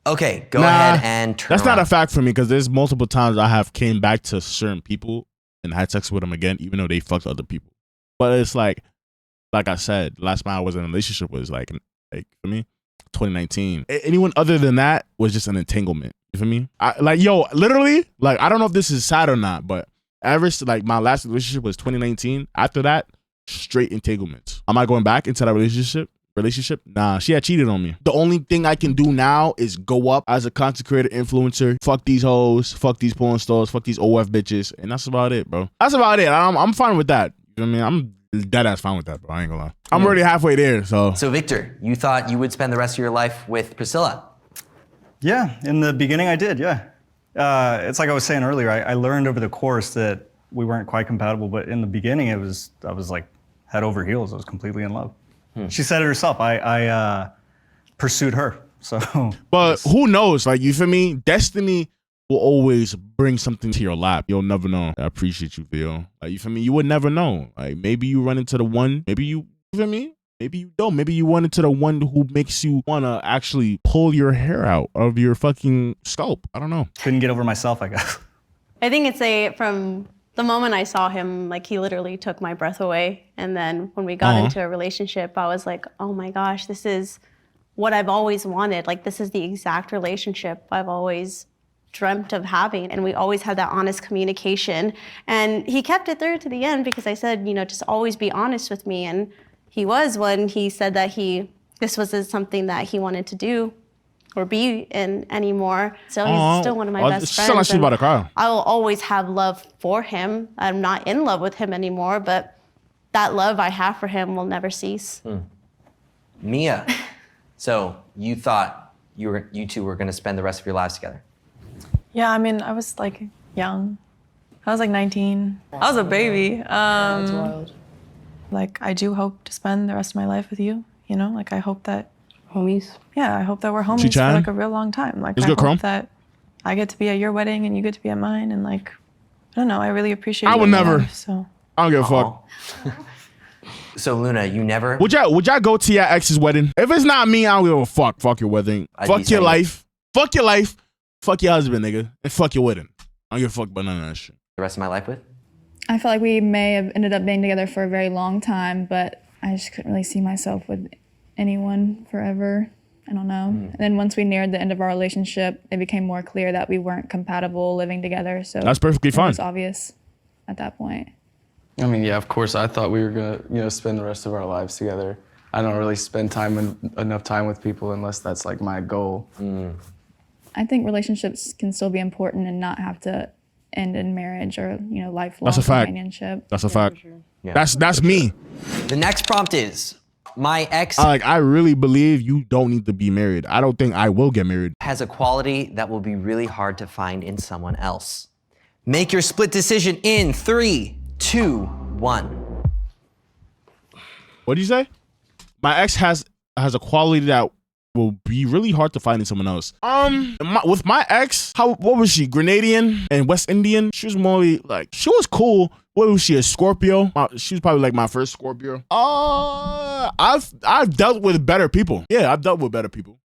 Okay, go ahead and turn That's around. not a fact for me because there's multiple times I have came back to certain people and had sex with them again, even though they fucked other people. But it's like I said, last time I was in a relationship was like for me, 2019. Anyone other than that was just an entanglement. You feel me? Literally, like, I don't know if this is sad or not, but ever like my last relationship was 2019. After that, straight entanglements. Am I going back into that relationship? Nah, she had cheated on me. The only thing I can do now is go up as a content creator, influencer, fuck these hoes, fuck these porn stars, fuck these OF bitches, and that's about it, bro. That's about it. I'm fine with that. You know what I mean? I'm dead ass fine with that, bro. I ain't gonna lie. I'm already halfway there, so. So Victor, you thought you would spend the rest of your life with Priscilla? Yeah, in the beginning I did, yeah. It's like I was saying earlier, I learned over the course that we weren't quite compatible, but in the beginning I was like head over heels. I was completely in love. She said it herself. I pursued her. So, but who knows? Like, you feel me? Destiny will always bring something to your lap. You'll never know. I appreciate you, Theo. Like, you feel me? You would never know. Like, maybe you run into the one. Maybe you feel me? Maybe you don't. Maybe you run into the one who makes you want to actually pull your hair out of your fucking scalp. I don't know. Couldn't get over myself, I guess. I think it's from the moment I saw him, like he literally took my breath away. And then when we got into a relationship, I was like, oh my gosh, this is what I've always wanted. Like, this is the exact relationship I've always dreamt of having. And we always had that honest communication. And he kept it there to the end because I said, just always be honest with me. And he was when he said that this wasn't something that he wanted to do or be in anymore. So he's still one of my best friends. Like she's about to cry. I will always have love for him. I'm not in love with him anymore, but that love I have for him will never cease. Mia, so you thought you two were gonna spend the rest of your lives together? Yeah, I mean, I was like young. I was like 19. I was a baby. That's wild. Like, I do hope to spend the rest of my life with you. Like, I hope that Homies. Yeah, I hope that we're homies for like a real long time. Like, I hope that I get to be at your wedding and you get to be at mine, and like, I don't know, I really appreciate. I would never. Life, so I don't give a fuck. So Luna, you never. Would y'all go to your ex's wedding? If it's not me, I don't give a fuck. Fuck your wedding. Fuck your life. Fuck your life. Fuck your husband, nigga. And fuck your wedding. I don't give a fuck about none of that shit. The rest of my life with? I felt like we may have ended up being together for a very long time, but I just couldn't really see myself with anyone forever. I don't know. And then once we neared the end of our relationship, it became more clear that we weren't compatible living together. So that's perfectly fine. It was obvious at that point. I mean, yeah, of course, I thought we were gonna, spend the rest of our lives together. I don't really spend enough time with people unless that's like my goal. I think relationships can still be important and not have to end in marriage or lifelong That's a fact. companionship. That's a fact. For sure. Yeah. That's me. The next prompt is, my ex I really believe you don't need to be married. I don't think I will get married. has a quality that will be really hard to find in someone else. Make your split decision in 3, 2, 1. What did you say? My ex has a quality that will be really hard to find in someone else. With my ex, what was she? Grenadian and West Indian. She was more like, she was cool. What was she, a Scorpio? She was probably like my first Scorpio. I've dealt with better people. Yeah, I've dealt with better people.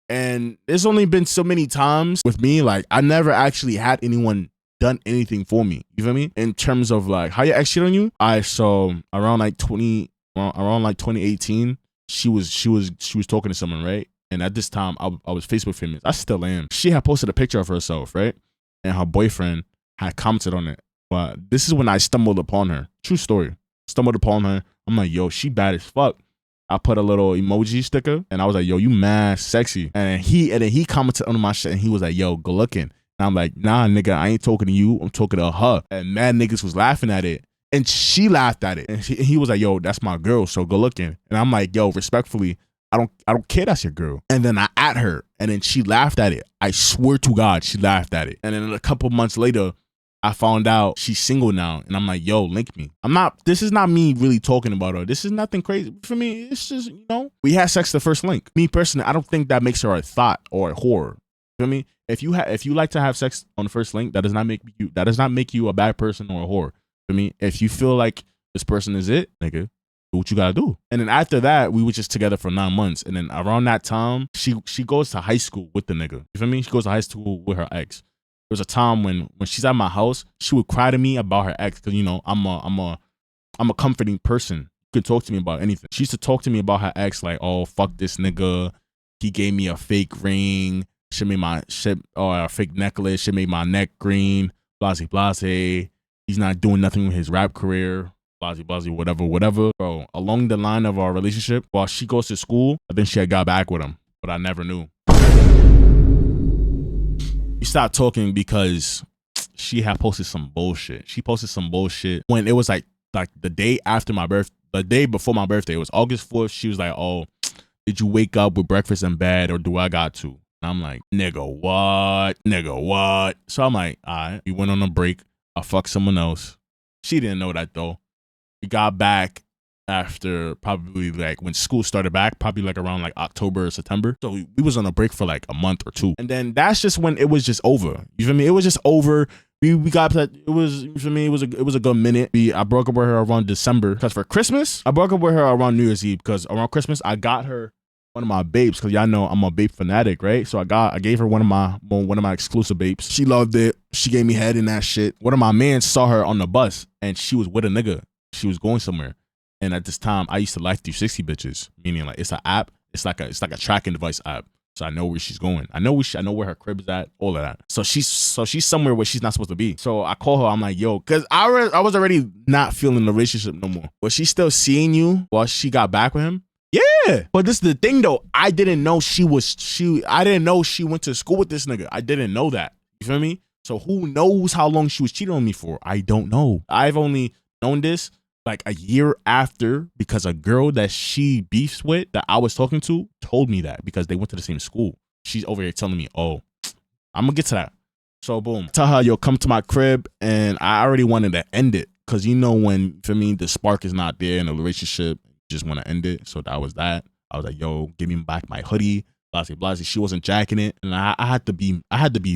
And there's only been so many times with me, like I never actually had anyone done anything for me. You feel me? In terms of like how your ex shit on you. So around like 2018, she was talking to someone, right? And at this time, I was Facebook famous. I still am. She had posted a picture of herself, right? And her boyfriend had commented on it. But this is when I stumbled upon her. True story. Stumbled upon her. I'm like, yo, she bad as fuck. I put a little emoji sticker and I was like, yo, you mad sexy. And then he commented on my shit and he was like, yo, good looking. And I'm like, nah, nigga, I ain't talking to you. I'm talking to her. And mad niggas was laughing at it. And she laughed at it. And he was like, yo, that's my girl, so good looking. And I'm like, yo, respectfully, I don't care that's your girl. And then I at her and then she laughed at it. I swear to God, she laughed at it. And then a couple months later, I found out she's single now. And I'm like, yo, link me. This is not me really talking about her. This is nothing crazy. For me, it's just, we had sex the first link. Me personally, I don't think that makes her a thought or a whore. You feel me? If you like to have sex on the first link, that does not make you a bad person or a whore. For me, if you feel like this person is it, nigga, do what you gotta do. And then after that, we were just together for 9 months. And then around that time, she goes to high school with the nigga. You feel me? She goes to high school with her ex. There was a time when she's at my house, she would cry to me about her ex because I'm a comforting person. You can talk to me about anything. She used to talk to me about her ex like, oh, fuck this nigga. He gave me a fake ring. She made my shit, or a fake necklace. She made my neck green. Blase blase. He's not doing nothing with his rap career. Blase blase, whatever. Bro, along the line of our relationship, while she goes to school, I think she had got back with him, but I never knew. We stopped talking because she had posted some bullshit. She posted some bullshit when it was like the day after my birthday, the day before my birthday. It was August 4th. She was like, oh, did you wake up with breakfast in bed or do I got to? And I'm like, nigga, what? So I'm like, all right, we went on a break. I fucked someone else. She didn't know that though. We got back after probably like when school started back, probably like around like October or September. So we was on a break for like a month or two. And then that's just when it was just over. You feel me? It was just over. We got that. It was, for me, it was a good minute. I broke up with her around December because for Christmas, I broke up with her around New Year's Eve because around Christmas, I got her one of my babes because y'all know I'm a babe fanatic, right? So I gave her one of my exclusive babes. She loved it. She gave me head in that shit. One of my mans saw her on the bus and she was with a nigga. She was going somewhere. And at this time, I used to Life 360 bitches, meaning like it's an app. It's like a tracking device app. So I know where she's going. I know where her crib is at, all of that. So she's somewhere where she's not supposed to be. So I call her. I'm like, yo, because I was already not feeling the relationship no more. Was she still seeing you while she got back with him? Yeah. But this is the thing though. I didn't know I didn't know she went to school with this nigga. I didn't know that. You feel me? So who knows how long she was cheating on me for? I don't know. I've only known this like a year after because a girl that she beefs with that I was talking to told me that because they went to the same school. She's over here telling me, oh, I'm gonna get to that. So boom, tell her, yo, come to my crib. And I already wanted to end it because when, for me, the spark is not there in a relationship, you just want to end it. So that was that. I was like, yo, give me back my hoodie. Blase blase. She wasn't jacking it, and I had to be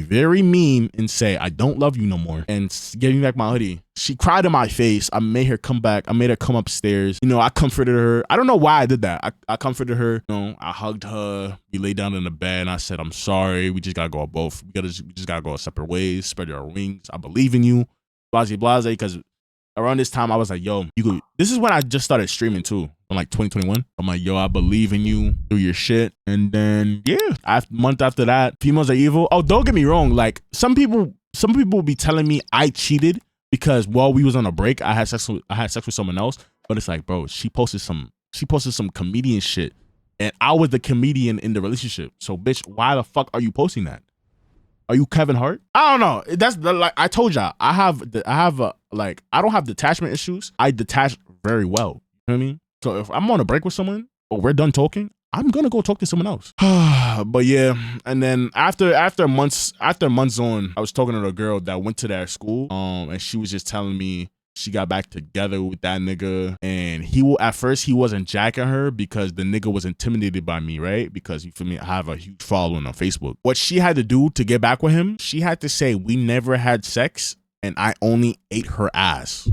very mean and say I don't love you no more and give me back my hoodie. She cried in my face. I made her come back. I made her come upstairs. I comforted her. I don't know why I did that. I comforted her. I hugged her. We laid down in the bed and I said, I'm sorry. We just gotta go both. We just gotta go our separate ways. Spread our wings. I believe in you. Blase blase. Because around this time I was like, yo, you could. This is when I just started streaming too. In like 2021. I'm like, yo, I believe in you. Do your shit. And then yeah, month after that, females are evil. Oh, don't get me wrong. Like some people will be telling me I cheated because while we was on a break, I had sex with someone else. But it's like, bro, she posted some comedian shit, and I was the comedian in the relationship. So bitch, why the fuck are you posting that? Are you Kevin Hart? I don't know. That's like I told y'all. I don't have detachment issues. I detach very well. You know what I mean? So if I'm on a break with someone or we're done talking, I'm gonna go talk to someone else. But yeah, and then after months on, I was talking to a girl that went to that school, and she was just telling me she got back together with that nigga, and at first he wasn't jacking her because the nigga was intimidated by me, right? Because you feel me, I have a huge following on Facebook. What she had to do to get back with him, she had to say we never had sex and I only ate her ass.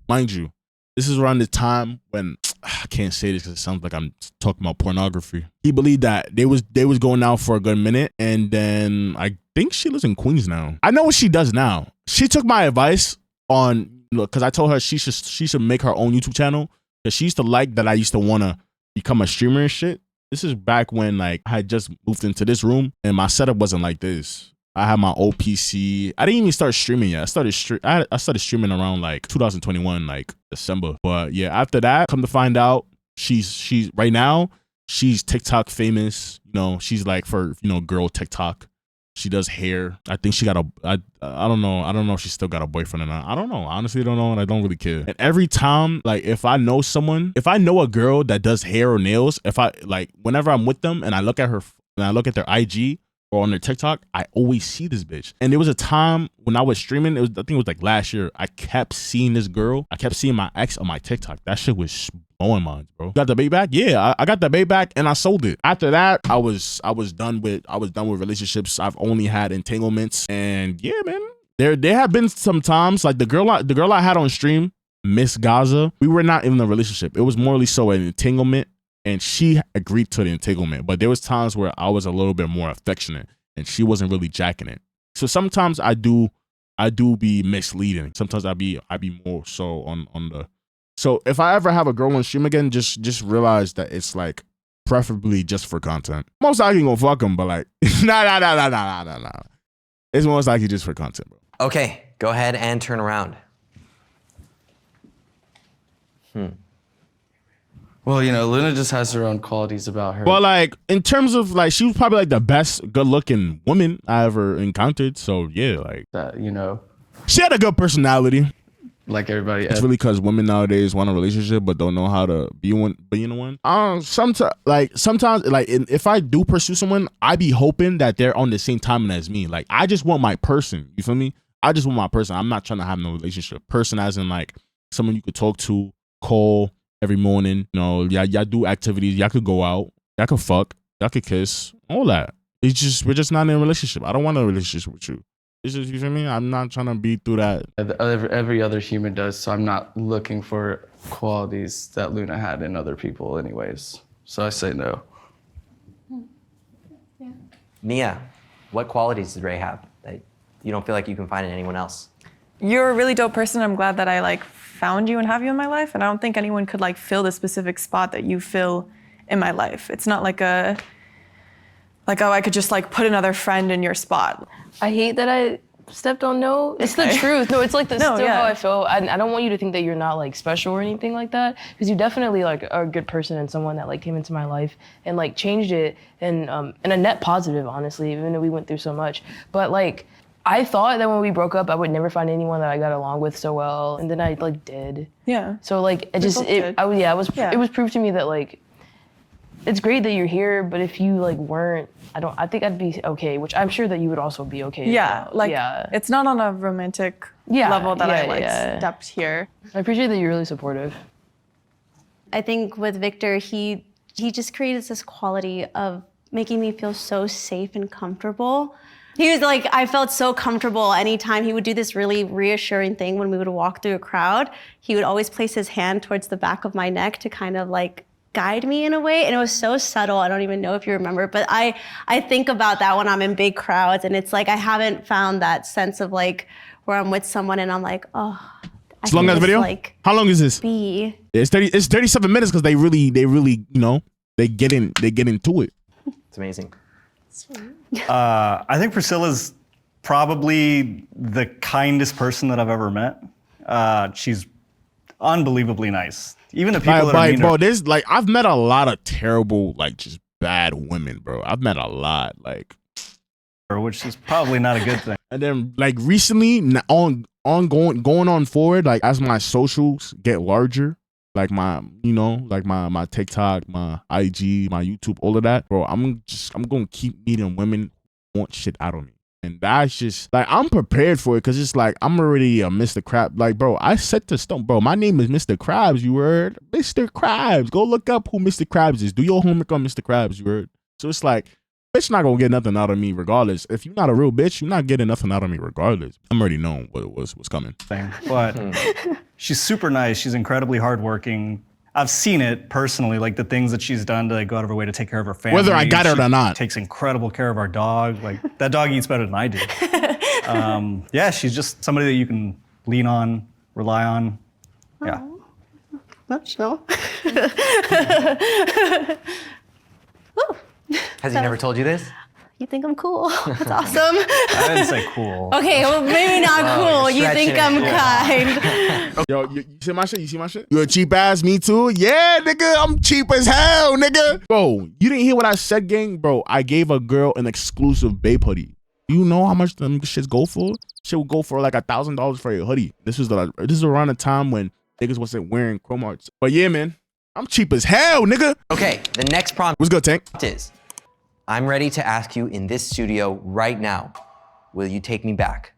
Mind you, this is around the time when I can't say this because it sounds like I'm talking about pornography. He believed that they was going out for a good minute, and then I think she lives in Queens now. I know what she does now. She took my advice on, because I told her she should make her own YouTube channel, because she used to like that I used to want to become a streamer and shit. This is back when like I had just moved into this room and my setup wasn't like this. I had my old PC. I didn't even start streaming yet. I started streaming around like 2021, like December. But yeah, after that, come to find out, she's right now, she's TikTok famous. You know, she's like for, you know, girl TikTok. She does hair. I think she got I don't know. I don't know if she still got a boyfriend or not. I don't know. Honestly, I don't know, and I don't really care. And every time, like, if I know a girl that does hair or nails, whenever I'm with them and I look at her and I look at their IG or on their TikTok, I always see this bitch. And there was a time when I was streaming, I think it was like last year, I kept seeing this girl. I kept seeing my ex on my TikTok. That shit was blowing minds, bro. Got the bait back? Yeah, I got the bait back and I sold it. After that, I was done with relationships. I've only had entanglements. And yeah, man, there have been some times, like the girl I had on stream, Miss Gaza, we were not in a relationship. It was morely so an entanglement. And she agreed to the entanglement, but there was times where I was a little bit more affectionate and she wasn't really jacking it. So sometimes I do be misleading. Sometimes I be more so on the. So if I ever have a girl on stream again, just realize that it's like preferably just for content. Most likely gonna fuck them, but like nah. It's most likely just for content, bro. Okay, go ahead and turn around. Well, you know, Luna just has her own qualities about her. But like in terms of like, she was probably like the best good-looking woman I ever encountered. So yeah, like that, you know, she had a good personality. Like everybody. It's really because women nowadays want a relationship but don't know how to be in one. Sometimes if I do pursue someone, I be hoping that they're on the same timeline as me. Like I just want my person. You feel me? I just want my person. I'm not trying to have no relationship. Person as in like someone you could talk to, call every morning, you know, y'all do activities, y'all could go out, y'all could fuck, y'all could kiss, all that. It's just, we're just not in a relationship. I don't want a relationship with you. It's just, you feel me? I'm not trying to be through that. Every other human does, so I'm not looking for qualities that Luna had in other people anyways. So I say no. Yeah. Nia, what qualities did Ray have that you don't feel like you can find in anyone else? You're a really dope person. I'm glad that I like found you and have you in my life. And I don't think anyone could like fill the specific spot that you fill in my life. It's not like oh, I could just like put another friend in your spot. I hate that I stepped on no. It's the truth. No, it's like still how I feel. I don't want you to think that you're not like special or anything like that, because you definitely like are a good person and someone that like came into my life and like changed it and a net positive, honestly, even though we went through so much. But like, I thought that when we broke up, I would never find anyone that I got along with so well, and then I like did. Yeah. So like, it was proof to me that like, it's great that you're here, but if you like weren't, I think I'd be okay, which I'm sure that you would also be okay. Yeah, like it's not on a romantic level that I stepped here. I appreciate that you're really supportive. I think with Victor, he just created this quality of making me feel so safe and comfortable. He was like, I felt so comfortable anytime he would do this really reassuring thing when we would walk through a crowd. He would always place his hand towards the back of my neck to kind of like guide me in a way. And it was so subtle. I don't even know if you remember, but I think about that when I'm in big crowds, and it's like, I haven't found that sense of like where I'm with someone and I'm like, oh. It's long as video? Like, how long is this? It's 37 minutes because they really, you know, they get into it. It's amazing. I think Priscilla's probably the kindest person that I've ever met. She's unbelievably nice. Even the people that are mean to her. Bro, there's like, I've met a lot of terrible, like just bad women, bro. I've met a lot, like, which is probably not a good thing. And then like recently, going on forward, like as my socials get larger, like my TikTok, my IG, my YouTube, all of that, bro, I'm gonna keep meeting women who want shit out of me. And that's just like, I'm prepared for it because it's like, I'm already a Mr. Krabs. Like, bro, I said to Stone, bro, my name is Mr. Krabs, you heard? Mr. Krabs. Go look up who Mr. Krabs is. Do your homework on Mr. Krabs, you heard? So it's like, bitch not gonna get nothing out of me regardless. If you're not a real bitch, you're not getting nothing out of me regardless. I'm already knowing what's coming. But she's super nice. She's incredibly hardworking. I've seen it personally, like the things that she's done to like, go out of her way to take care of her family. Whether I got it or not. Takes incredible care of our dog. Like that dog eats better than I do. Yeah, she's just somebody that you can lean on, rely on. Yeah. No. Has he never told you this? You think I'm cool? That's awesome. I didn't say cool. Okay, well, maybe not cool. You think I'm kind. Yo, you see my shit? You see my shit? You a cheap ass? Me too? Yeah, nigga, I'm cheap as hell, nigga. Bro, you didn't hear what I said, gang? Bro, I gave a girl an exclusive babe hoodie. You know how much them shits go for? Shit would go for like $1,000 for a hoodie. This is around the time when niggas wasn't wearing chrome arts. But yeah, man, I'm cheap as hell, nigga. Okay, the next prompt What's good, Tank? is, I'm ready to ask you in this studio right now, will you take me back?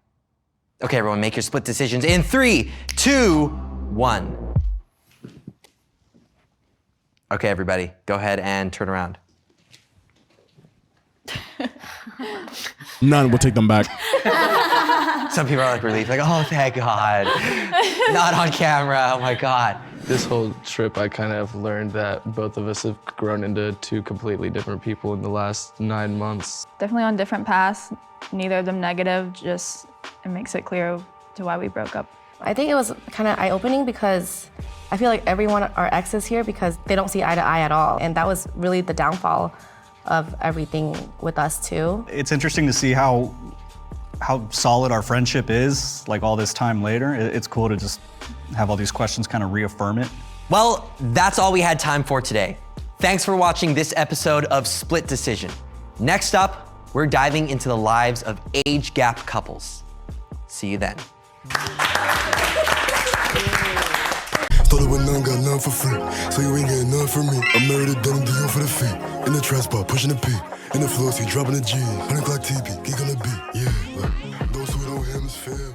Okay, everyone, make your split decisions in 3, 2, 1. Okay, everybody, go ahead and turn around. None will take them back. Some people are like relieved, like, oh, thank God. Not on camera, oh my God. This whole trip, I kind of learned that both of us have grown into two completely different people in the last 9 months. Definitely on different paths, neither of them negative, just it makes it clear to why we broke up. I think it was kind of eye-opening because I feel like everyone are exes here because they don't see eye to eye at all. And that was really the downfall of everything with us too. It's interesting to see how solid our friendship is, like all this time later. It's cool to just have all these questions kind of reaffirm it. Well, that's all we had time for today. Thanks for watching this episode of Split Decision. Next up, we're diving into the lives of age gap couples. See you then. Thought it went none, got none for free. So you ain't getting none from me. I'm married to denim, deal for the feet. In the trap spot, pushing the P. In the floor, see dropping the G. 100 o'clock TV, geek on the beat. Yeah, look, those who don't hear him is fair.